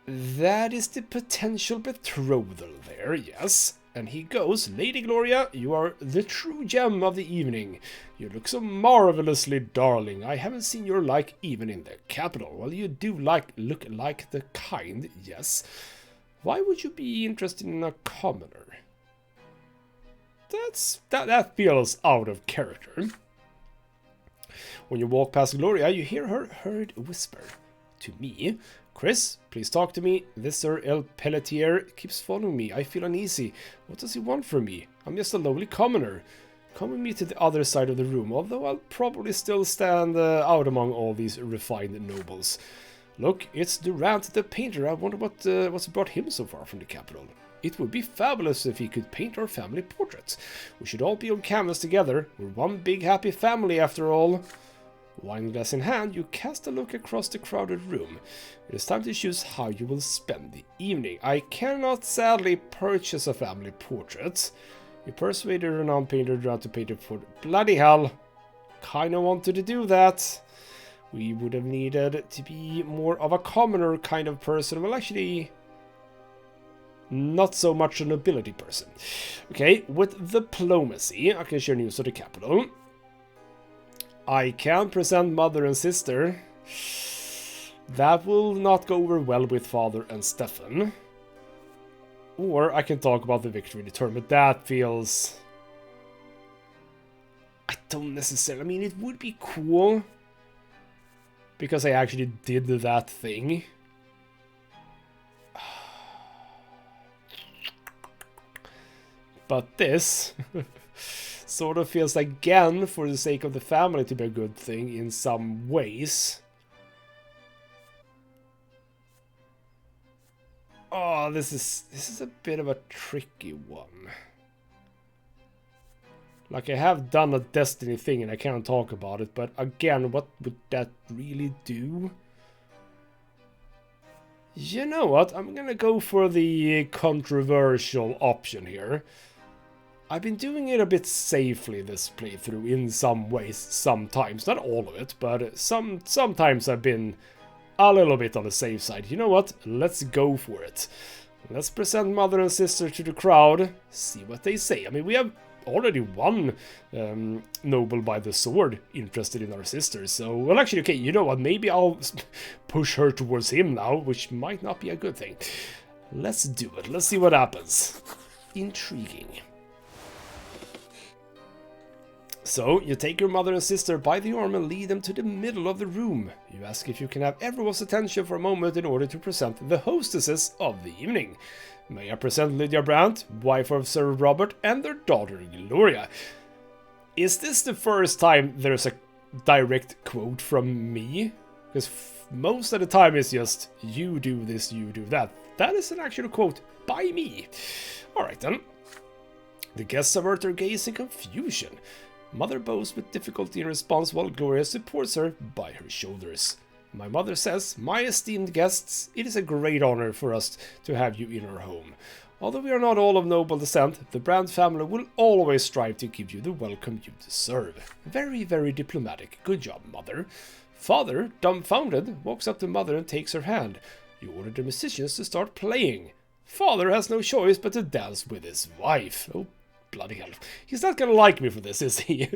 That is the potential betrothal there, yes. And he goes, Lady Gloria, you are the true gem of the evening. You look so marvelously darling. I haven't seen your like even in the capital. Well, you do look like the kind, yes. Why would you be interested in a commoner? That feels out of character. When you walk past Gloria, you hear her hurried whisper to me. Chris, please talk to me. This Sir El Pelletier keeps following me. I feel uneasy. What does he want from me? I'm just a lowly commoner. Come with me to the other side of the room, although I'll probably still stand out among all these refined nobles. Look, it's Durant the painter. I wonder what's brought him so far from the capital. It would be fabulous if he could paint our family portraits. We should all be on canvas together. We're one big happy family after all. Wine glass in hand, you cast a look across the crowded room. It is time to choose how you will spend the evening. I cannot sadly purchase a family portrait. You persuaded a renowned painter to paint it for... Bloody hell! Kinda wanted to do that. We would have needed to be more of a commoner kind of person. Well, actually... not so much a nobility person. Okay, with diplomacy, I can share news of the capital. I can present mother and sister. That will not go over well with father and Stefan. Or I can talk about the victory in the tournament. That feels... I don't necessarily... I mean, it would be cool. Because I actually did that thing. But this... sort of feels again for the sake of the family to be a good thing in some ways. Oh, this is a bit of a tricky one. Like, I have done a Destiny thing and I can't talk about it, but again, what would that really do? You know what? I'm gonna go for the controversial option here. I've been doing it a bit safely this playthrough in some ways, sometimes. Not all of it, but sometimes I've been a little bit on the safe side. You know what? Let's go for it. Let's present mother and sister to the crowd, see what they say. I mean, we have already one noble by the sword interested in our sister, so... Well, actually, okay, you know what? Maybe I'll push her towards him now, which might not be a good thing. Let's do it. Let's see what happens. Intriguing. So, you take your mother and sister by the arm and lead them to the middle of the room. You ask if you can have everyone's attention for a moment in order to present the hostesses of the evening. May I present Lydia Brante, wife of Sir Robert, and their daughter Gloria. Is this the first time there's a direct quote from me? Because most of the time it's just, you do this, you do that. That is an actual quote by me. Alright then. The guests avert their gaze in confusion. Mother bows with difficulty in response while Gloria supports her by her shoulders. My mother says, my esteemed guests, it is a great honor for us to have you in our home. Although we are not all of noble descent, the Brante family will always strive to give you the welcome you deserve. Very, very diplomatic. Good job, Mother. Father, dumbfounded, walks up to Mother and takes her hand. You order the musicians to start playing. Father has no choice but to dance with his wife. Oh, bloody hell. He's not gonna like me for this, is he?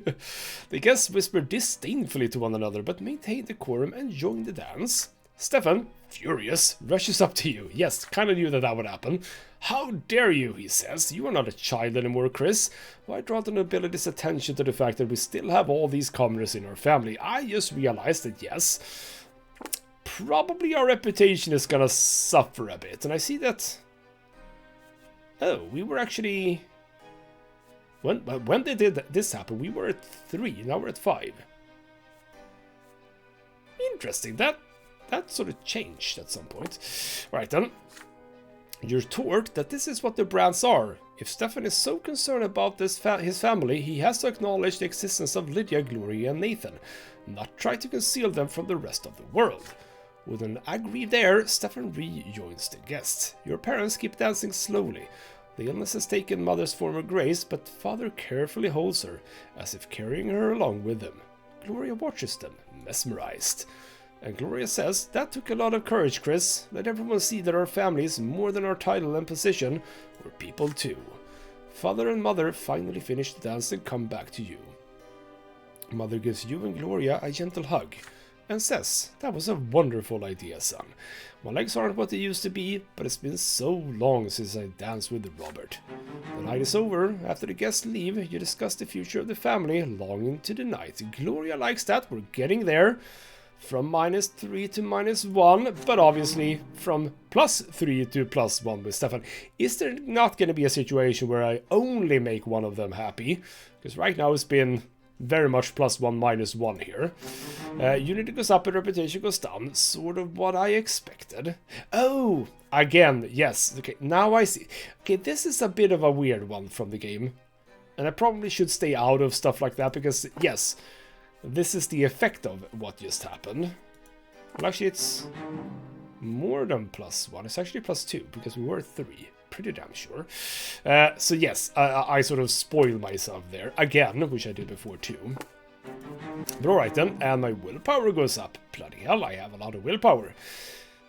The guests whisper disdainfully to one another, but maintain decorum and join the dance. Stefan, furious, rushes up to you. Yes, kinda knew that would happen. How dare you, he says. You are not a child anymore, Chris. Why draw the nobility's attention to the fact that we still have all these commoners in our family? I just realized that, yes, probably our reputation is gonna suffer a bit. And I see that... Oh, we were actually... When did this happen? We were at 3, now we're at 5. Interesting, that sort of changed at some point. Right then. You're taught that this is what the Brantes are. If Stefan is so concerned about his family, he has to acknowledge the existence of Lydia, Gloria, and Nathan, not try to conceal them from the rest of the world. With an aggrieved air, Stefan rejoins the guests. Your parents keep dancing slowly. The illness has taken Mother's former grace, but Father carefully holds her, as if carrying her along with him. Gloria watches them, mesmerized. And Gloria says, that took a lot of courage, Chris. Let everyone see that our family is more than our title and position. We're people too. Father and Mother finally finish the dance and come back to you. Mother gives you and Gloria a gentle hug and says, "That was a wonderful idea, son. My legs aren't what they used to be, but it's been so long since I danced with Robert." The night is over. After the guests leave, you discuss the future of the family long into the night. Gloria likes that. We're getting there. From -3 to -1, but obviously from +3 to +1 with Stefan. Is there not going to be a situation where I only make one of them happy? Because right now it's been very much +1, -1 here. Unity goes up and reputation goes down. Sort of what I expected. Oh, again, yes. Okay, now I see. Okay, this is a bit of a weird one from the game. And I probably should stay out of stuff like that because, yes, this is the effect of what just happened. Well, actually, it's more than +1. It's actually +2 because we were 3. Pretty damn sure. So yes, I sort of spoiled myself there again, which I did before too. But alright then, and my willpower goes up. Bloody hell, I have a lot of willpower.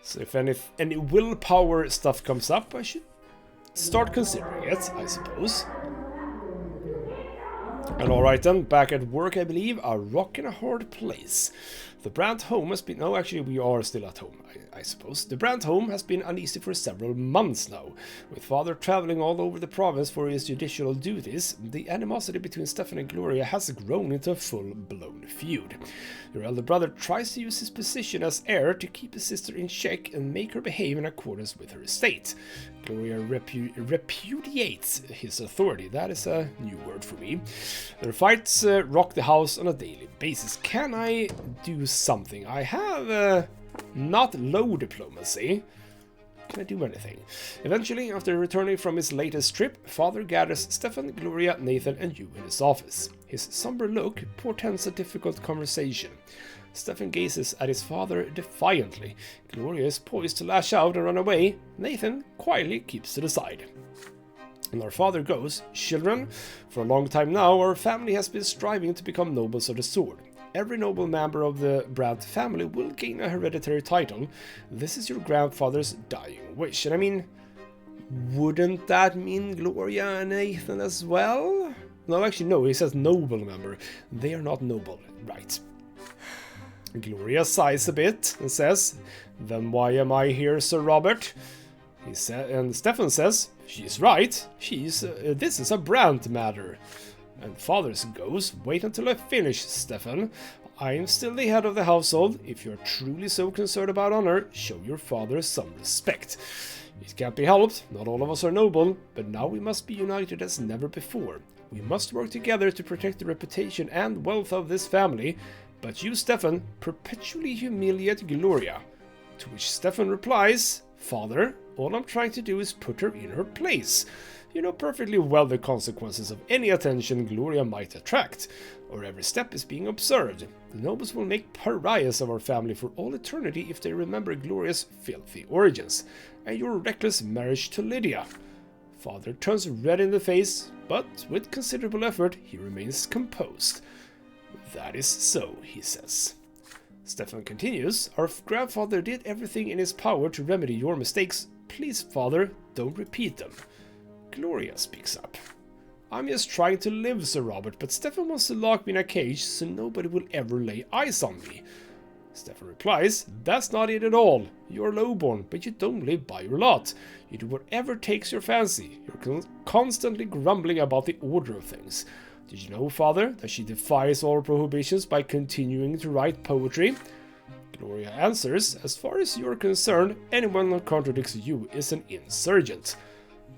So if any willpower stuff comes up, I should start considering it, I suppose. And alright then, back at work, I believe, a rock and a hard place. The Brante home has been... No, actually, we are still at home, I suppose. The Brante home has been uneasy for several months now. With Father traveling all over the province for his judicial duties, the animosity between Stefan and Gloria has grown into a full-blown feud. Your elder brother tries to use his position as heir to keep his sister in check and make her behave in accordance with her estate. Gloria repudiates his authority. That is a new word for me. Their fights rock the house on a daily basis. Can I do something? I have not low diplomacy. Can I do anything? Eventually, after returning from his latest trip, Father gathers Stefan, Gloria, Nathan, and you in his office. His somber look portends a difficult conversation. Stefan gazes at his father defiantly. Gloria is poised to lash out and run away. Nathan quietly keeps to the side. And our father goes, "Children, for a long time now, our family has been striving to become nobles of the sword. Every noble member of the Brante family will gain a hereditary title. This is your grandfather's dying wish." And I mean, wouldn't that mean Gloria and Nathan as well? No, actually, no, he says noble member. They are not noble, right. Gloria sighs a bit and says, "Then why am I here, Sir Robert?" And Stefan says, "She's right. This is a Brante matter." And Father goes, "Wait until I finish, Stefan. I am still the head of the household. If you're truly so concerned about honor, show your father some respect. It can't be helped, not all of us are noble, but now we must be united as never before. We must work together to protect the reputation and wealth of this family, but you, Stefan, perpetually humiliate Gloria." To which Stefan replies, "Father, all I'm trying to do is put her in her place. You know perfectly well the consequences of any attention Gloria might attract, or every step is being observed. The nobles will make pariahs of our family for all eternity if they remember Gloria's filthy origins, and your reckless marriage to Lydia." Father turns red in the face, but with considerable effort he remains composed. "That is so," he says. Stefan continues, "Our grandfather did everything in his power to remedy your mistakes. Please, Father, don't repeat them." Gloria speaks up. "I'm just trying to live, Sir Robert, but Stefan wants to lock me in a cage so nobody will ever lay eyes on me." Stefan replies, "That's not it at all. You're lowborn, but you don't live by your lot. You do whatever takes your fancy. You're constantly grumbling about the order of things. Did you know, Father, that she defies all prohibitions by continuing to write poetry?" Gloria answers, "As far as you're concerned, anyone who contradicts you is an insurgent."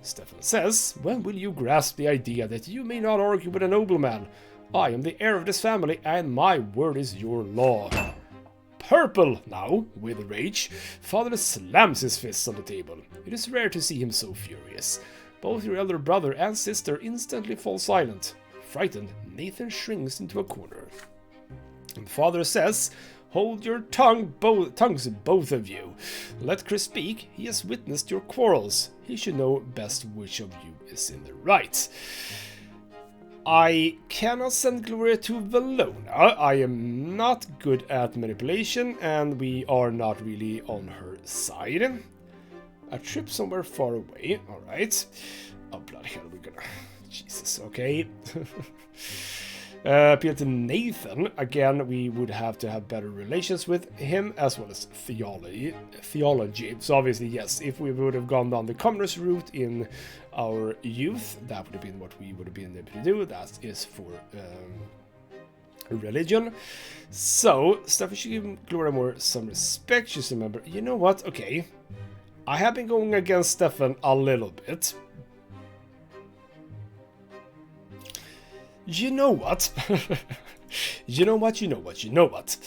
Stefan says, "When will you grasp the idea that you may not argue with a nobleman? I am the heir of this family, and my word is your law." Purple now, with rage, Father slams his fists on the table. It is rare to see him so furious. Both your elder brother and sister instantly fall silent. Frightened, Nathan shrinks into a corner. And Father says, "Hold your tongues, both of you. Let Chris speak. He has witnessed your quarrels. He should know best which of you is in the right." I cannot send Gloria to Valona. I am not good at manipulation, and we are not really on her side. A trip somewhere far away. Alright. Oh, bloody hell, we're gonna Jesus, okay. Appeal to Nathan. Again, we would have to have better relations with him, as well as theology. So obviously, yes, if we would have gone down the commoners route in our youth, that would have been what we would have been able to do. That is for religion. So, Stefan should give Gloria more some respect. Just remember, you know what? Okay, I have been going against Stefan a little bit. You know what? You know what?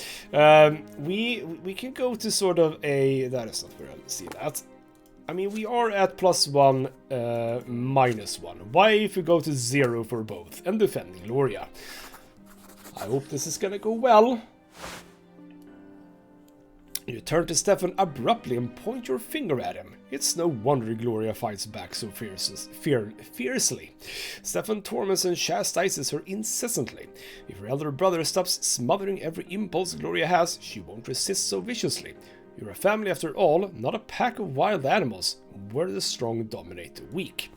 We can go to sort of a... That is not where I see that. I mean, we are at +1, -1. Why if we go to 0 for both and defending Gloria? I hope this is gonna go well. You turn to Stefan abruptly and point your finger at him. It's no wonder Gloria fights back so fiercely. Stefan torments and chastises her incessantly. If her elder brother stops smothering every impulse Gloria has, she won't resist so viciously. You're a family after all, not a pack of wild animals, where the strong dominate the weak.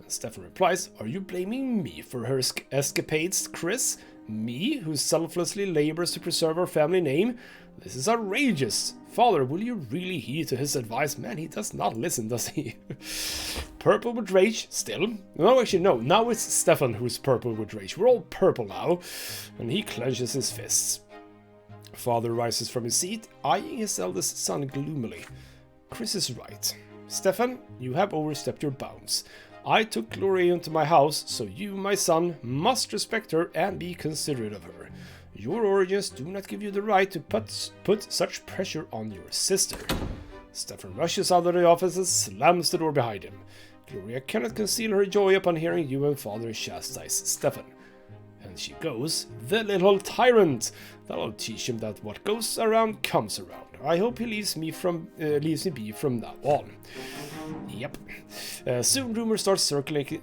And Stefan replies, are you blaming me for her escapades, Chris? Me, who selflessly labors to preserve our family name? This is outrageous. Father, will you really heed to his advice? Man, he does not listen, does he? Purple with rage, still? No, actually, no. Now it's Stefan who's purple with rage. We're all purple now. And he clenches his fists. Father rises from his seat, eyeing his eldest son gloomily. Chris is right. Stefan, you have overstepped your bounds. I took Gloria into my house, so you, my son, must respect her and be considerate of her. Your origins do not give you the right to put such pressure on your sister. Stefan rushes out of the office and slams the door behind him. Gloria cannot conceal her joy upon hearing you and Father chastise Stefan. And she goes, the little tyrant! That'll teach him that what goes around comes around. I hope he leaves me be from now on. Yep. Soon rumors start circulating.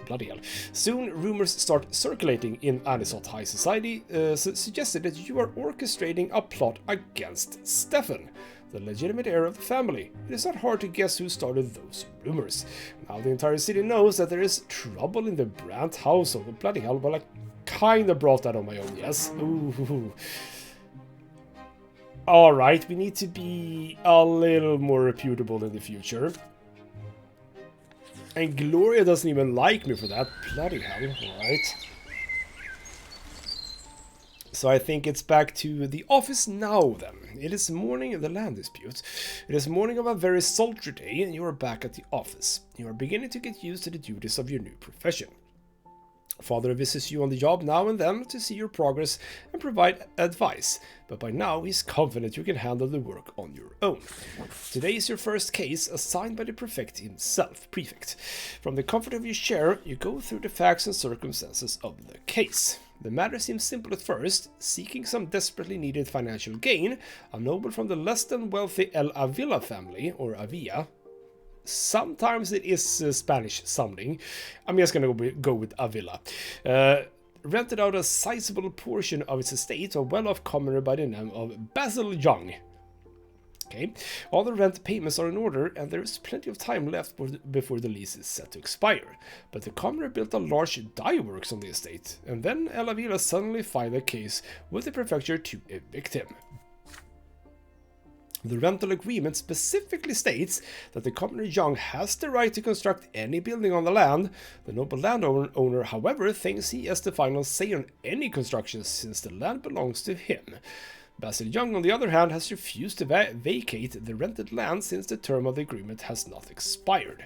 Bloody hell. Soon rumors start circulating in Anisot High Society, suggesting that you are orchestrating a plot against Stefan, the legitimate heir of the family. It is not hard to guess who started those rumors. Now the entire city knows that there is trouble in the Brante household. Bloody hell, well, I kinda brought that on my own, yes? Ooh. Alright, we need to be a little more reputable in the future. And Gloria doesn't even like me for that. Bloody hell, alright. So I think it's back to the office now then. It is morning of the land dispute. It is morning of a very sultry day and you are back at the office. You are beginning to get used to the duties of your new profession. Father visits you on the job now and then to see your progress and provide advice, but by now he's confident you can handle the work on your own. Today is your first case assigned by the prefect himself. From the comfort of your chair, you go through the facts and circumstances of the case. The matter seems simple at first. Seeking some desperately needed financial gain, a noble from the less than wealthy El Avila family, or Avia, sometimes it is Spanish sounding. I'm just gonna go with Avila. Rented out a sizable portion of its estate to a well-off commoner by the name of Basil Young. Okay, all the rent payments are in order and there is plenty of time left before the lease is set to expire. But the commoner built a large dye works on the estate, and then El Avila suddenly filed a case with the prefecture to evict him. The rental agreement specifically states that the commoner Young has the right to construct any building on the land. The noble landowner, however, thinks he has the final say on any construction since the land belongs to him. Basil Young, on the other hand, has refused to vacate the rented land since the term of the agreement has not expired.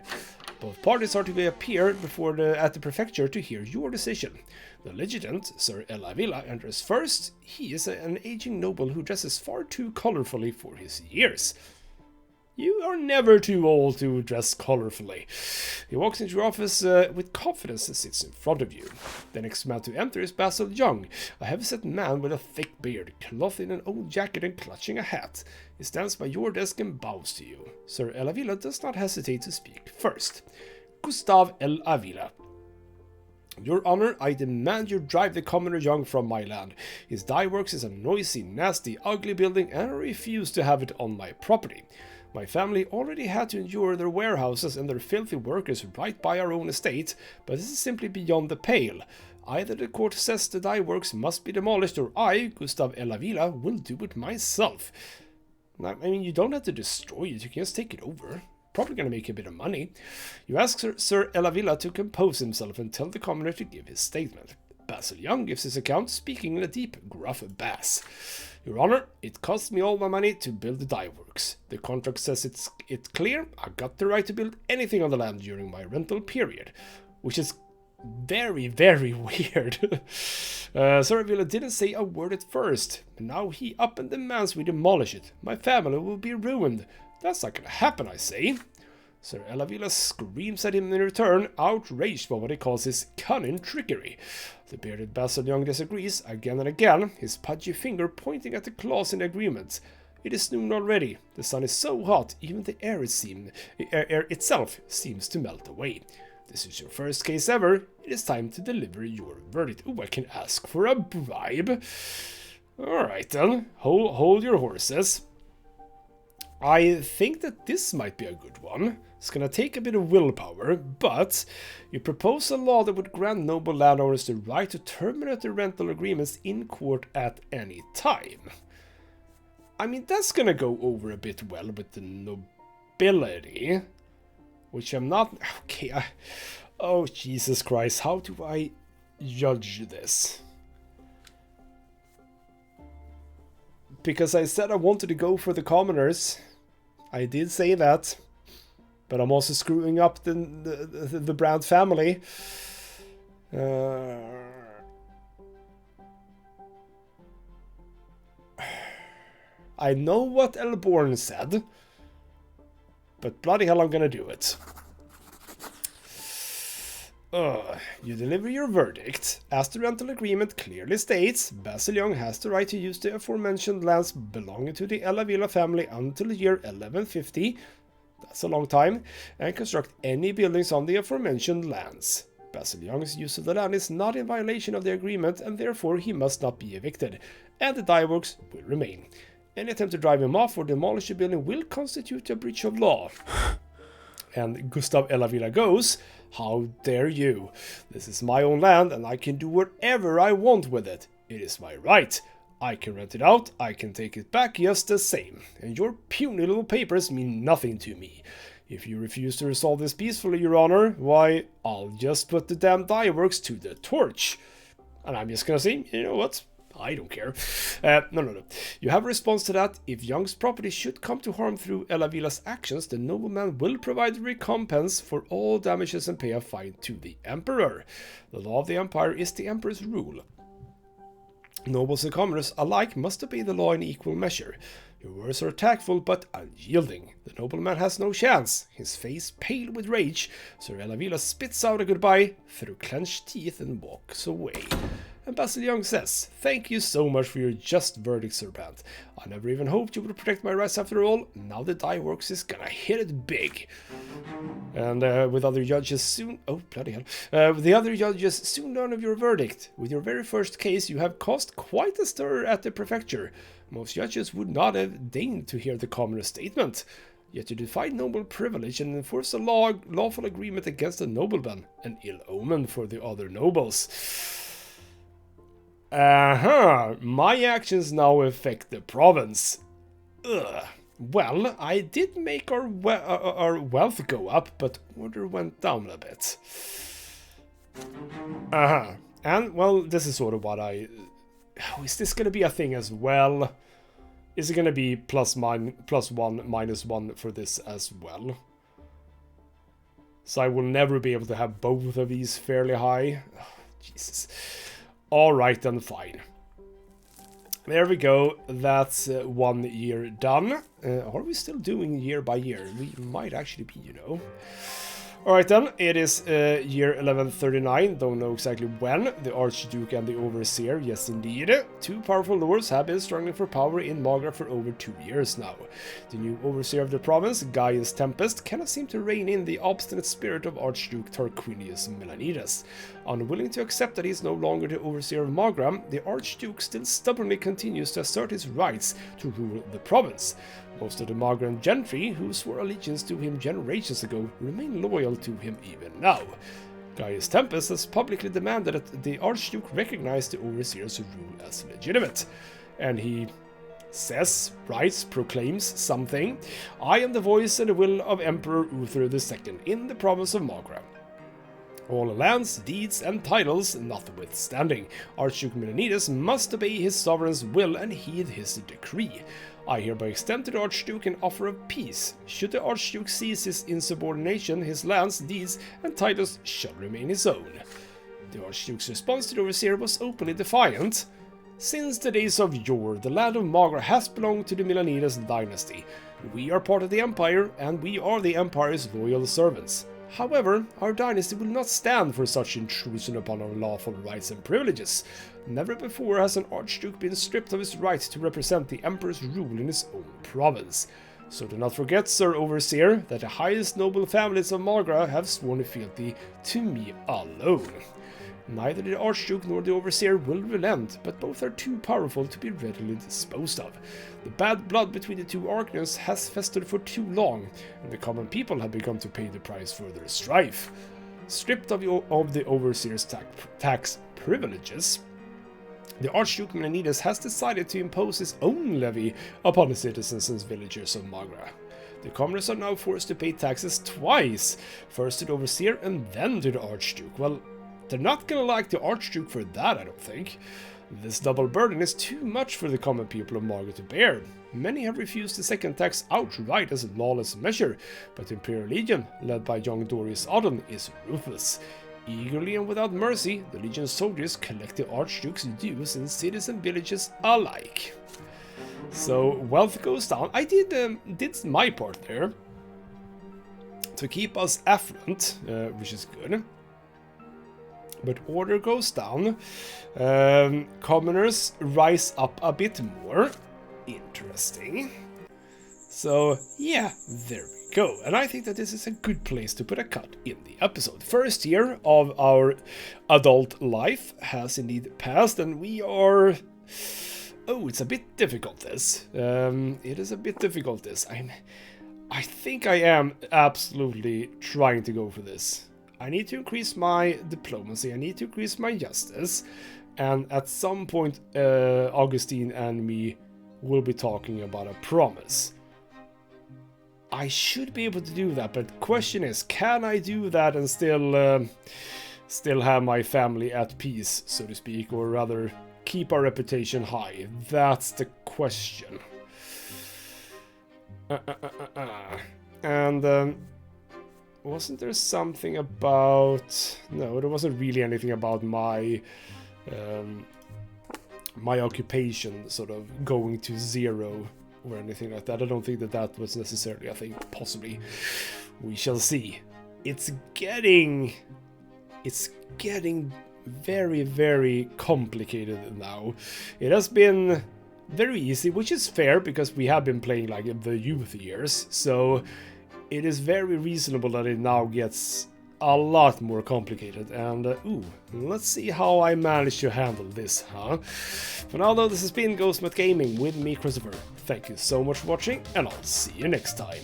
Both parties are to appear at the prefecture to hear your decision. The litigant, Sir El Avila, enters first. He is an aging noble who dresses far too colorfully for his years. You are never too old to dress colorfully. He walks into your office with confidence and sits in front of you. The next man to enter is Basil Young, a heavy-set man with a thick beard, clothed in an old jacket and clutching a hat. He stands by your desk and bows to you. Sir El Avila does not hesitate to speak first. Gustav El Avila. Your Honor, I demand you drive the commoner Young from my land. His dye works is a noisy, nasty, ugly building and I refuse to have it on my property. My family already had to endure their warehouses and their filthy workers right by our own estate, but this is simply beyond the pale. Either the court says the dye works must be demolished, or I, Gustav Elavila, will do it myself. I mean, you don't have to destroy it, you can just take it over. Probably gonna make a bit of money. You ask Sir Elavila to compose himself and tell the commoner to give his statement. Basil Young gives his account, speaking in a deep, gruff bass. Your Honor, it cost me all my money to build the dye works. The contract says it's clear. I got the right to build anything on the land during my rental period, which is very, very weird. Sir Elavila didn't say a word at first, but now he up and demands we demolish it. My family will be ruined. That's not gonna happen, I say. Sir Elavila screams at him in return, outraged by what he calls his cunning trickery. The bearded Basil Young disagrees again and again, his pudgy finger pointing at the clause in the agreement. It is noon already. The sun is so hot, even the air itself seems to melt away. This is your first case ever. It is time to deliver your verdict. Oh, I can ask for a bribe. Alright then, hold your horses. I think that this might be a good one. It's gonna take a bit of willpower, but you propose a law that would grant noble landowners the right to terminate their rental agreements in court at any time. I mean, that's gonna go over a bit well with the nobility, which I'm not... Okay, oh, Jesus Christ, how do I judge this? Because I said I wanted to go for the commoners. I did say that. But I'm also screwing up the Brante family. I know what Elborn said. But bloody hell, I'm gonna do it. You deliver your verdict. As the rental agreement clearly states, Basil Young has the right to use the aforementioned lands belonging to the Elavila family until the year 1150, that's a long time, and construct any buildings on the aforementioned lands. Basil Young's use of the land is not in violation of the agreement, and therefore he must not be evicted, and the dye works will remain. Any attempt to drive him off or demolish the building will constitute a breach of law. And Gustav Elavila goes, how dare you? This is my own land and I can do whatever I want with it. It is my right. I can rent it out, I can take it back just the same. And your puny little papers mean nothing to me. If you refuse to resolve this peacefully, Your Honor, why, I'll just put the damn dye works to the torch. And I'm just gonna say, you know what? I don't care. No. You have a response to that. If Young's property should come to harm through Elavila's actions, the nobleman will provide recompense for all damages and pay a fine to the Emperor. The law of the Empire is the Emperor's rule. Nobles and commoners alike must obey the law in equal measure. Your words are tactful but unyielding. The nobleman has no chance. His face pale with rage, Sir Elavila spits out a goodbye through clenched teeth and walks away. And Basil Young says, thank you so much for your just verdict, Sir Brante. I never even hoped you would protect my rights after all. Now the dye works is gonna hit it big. And with other judges soon... Oh, bloody hell. With the other judges soon learn of your verdict. With your very first case, you have caused quite a stir at the prefecture. Most judges would not have deigned to hear the commoner's statement. Yet you defied noble privilege and enforced a lawful agreement against the nobleman. An ill omen for the other nobles. My actions now affect the province. Well, I did make our wealth go up, but order went down a bit. And, well, this is sort of what I... Oh, is this gonna be a thing as well? Is it gonna be +1, -1 for this as well? So I will never be able to have both of these fairly high. Oh, Jesus. Alright then, fine. There we go, that's 1 year done. Are we still doing year by year? We might actually be, you know. Alright then, it is year 1139, don't know exactly when. The Archduke and the Overseer, yes indeed. Two powerful lords have been struggling for power in Magra for over 2 years now. The new Overseer of the province, Gaius Tempest, cannot seem to rein in the obstinate spirit of Archduke Tarquinius Melanides. Unwilling to accept that he is no longer the Overseer of Magra, the Archduke still stubbornly continues to assert his rights to rule the province. Most of the Magran gentry who swore allegiance to him generations ago remain loyal to him even now. Gaius Tempest has publicly demanded that the Archduke recognize the Overseer's rule as legitimate. And he says, writes, proclaims something. I am the voice and the will of Emperor Uther II in the province of Magra. All lands, deeds, and titles notwithstanding, Archduke Melanides must obey his sovereign's will and heed his decree. I hereby extend to the Archduke an offer of peace. Should the Archduke cease his insubordination, his lands, deeds, and titles shall remain his own. The Archduke's response to the Overseer was openly defiant. Since the days of yore, the land of Magra has belonged to the Melanides dynasty. We are part of the Empire, and we are the Empire's loyal servants. However, our dynasty will not stand for such intrusion upon our lawful rights and privileges. Never before has an Archduke been stripped of his right to represent the Emperor's rule in his own province. So do not forget, Sir Overseer, that the highest noble families of Magra have sworn fealty to me alone. Neither the Archduke nor the Overseer will relent, but both are too powerful to be readily disposed of. The bad blood between the two Archons has festered for too long, and the common people have begun to pay the price for their strife. Stripped of the Overseer's tax privileges, the Archduke Melanides has decided to impose his own levy upon the citizens and villagers of Magra. The commoners are now forced to pay taxes twice, first to the Overseer and then to the Archduke. Well, they're not gonna like the Archduke for that, I don't think. This double burden is too much for the common people of Magra to bear. Many have refused the second tax outright as a lawless measure, but the Imperial Legion, led by young Dorius Odin, is ruthless. Eagerly and without mercy, the Legion's soldiers collect the Archduke's dues in cities and villages alike. So, wealth goes down. I did my part there to keep us affluent, which is good. But order goes down. Commoners rise up a bit more. Interesting. So, yeah, there we go. And I think that this is a good place to put a cut in the episode. First year of our adult life has indeed passed, and we are... Oh, it's a bit difficult, this. It is a bit difficult, this. I think I am absolutely trying to go for this. I need to increase my diplomacy, I need to increase my justice, and at some point Augustine and me will be talking about a promise. I should be able to do that, but the question is, can I do that and still have my family at peace, so to speak, or rather keep our reputation high? That's the question. And wasn't there something about... No, there wasn't really anything about my my occupation sort of going to zero or anything like that. I don't think that that was necessarily a thing. Possibly. We shall see. It's getting very, very complicated now. It has been very easy, which is fair because we have been playing like in the youth years, so it is very reasonable that it now gets a lot more complicated. And let's see how I manage to handle this, huh? For now though, this has been ghostmutgaming with me, Christopher. Thank you so much for watching, and I'll see you next time.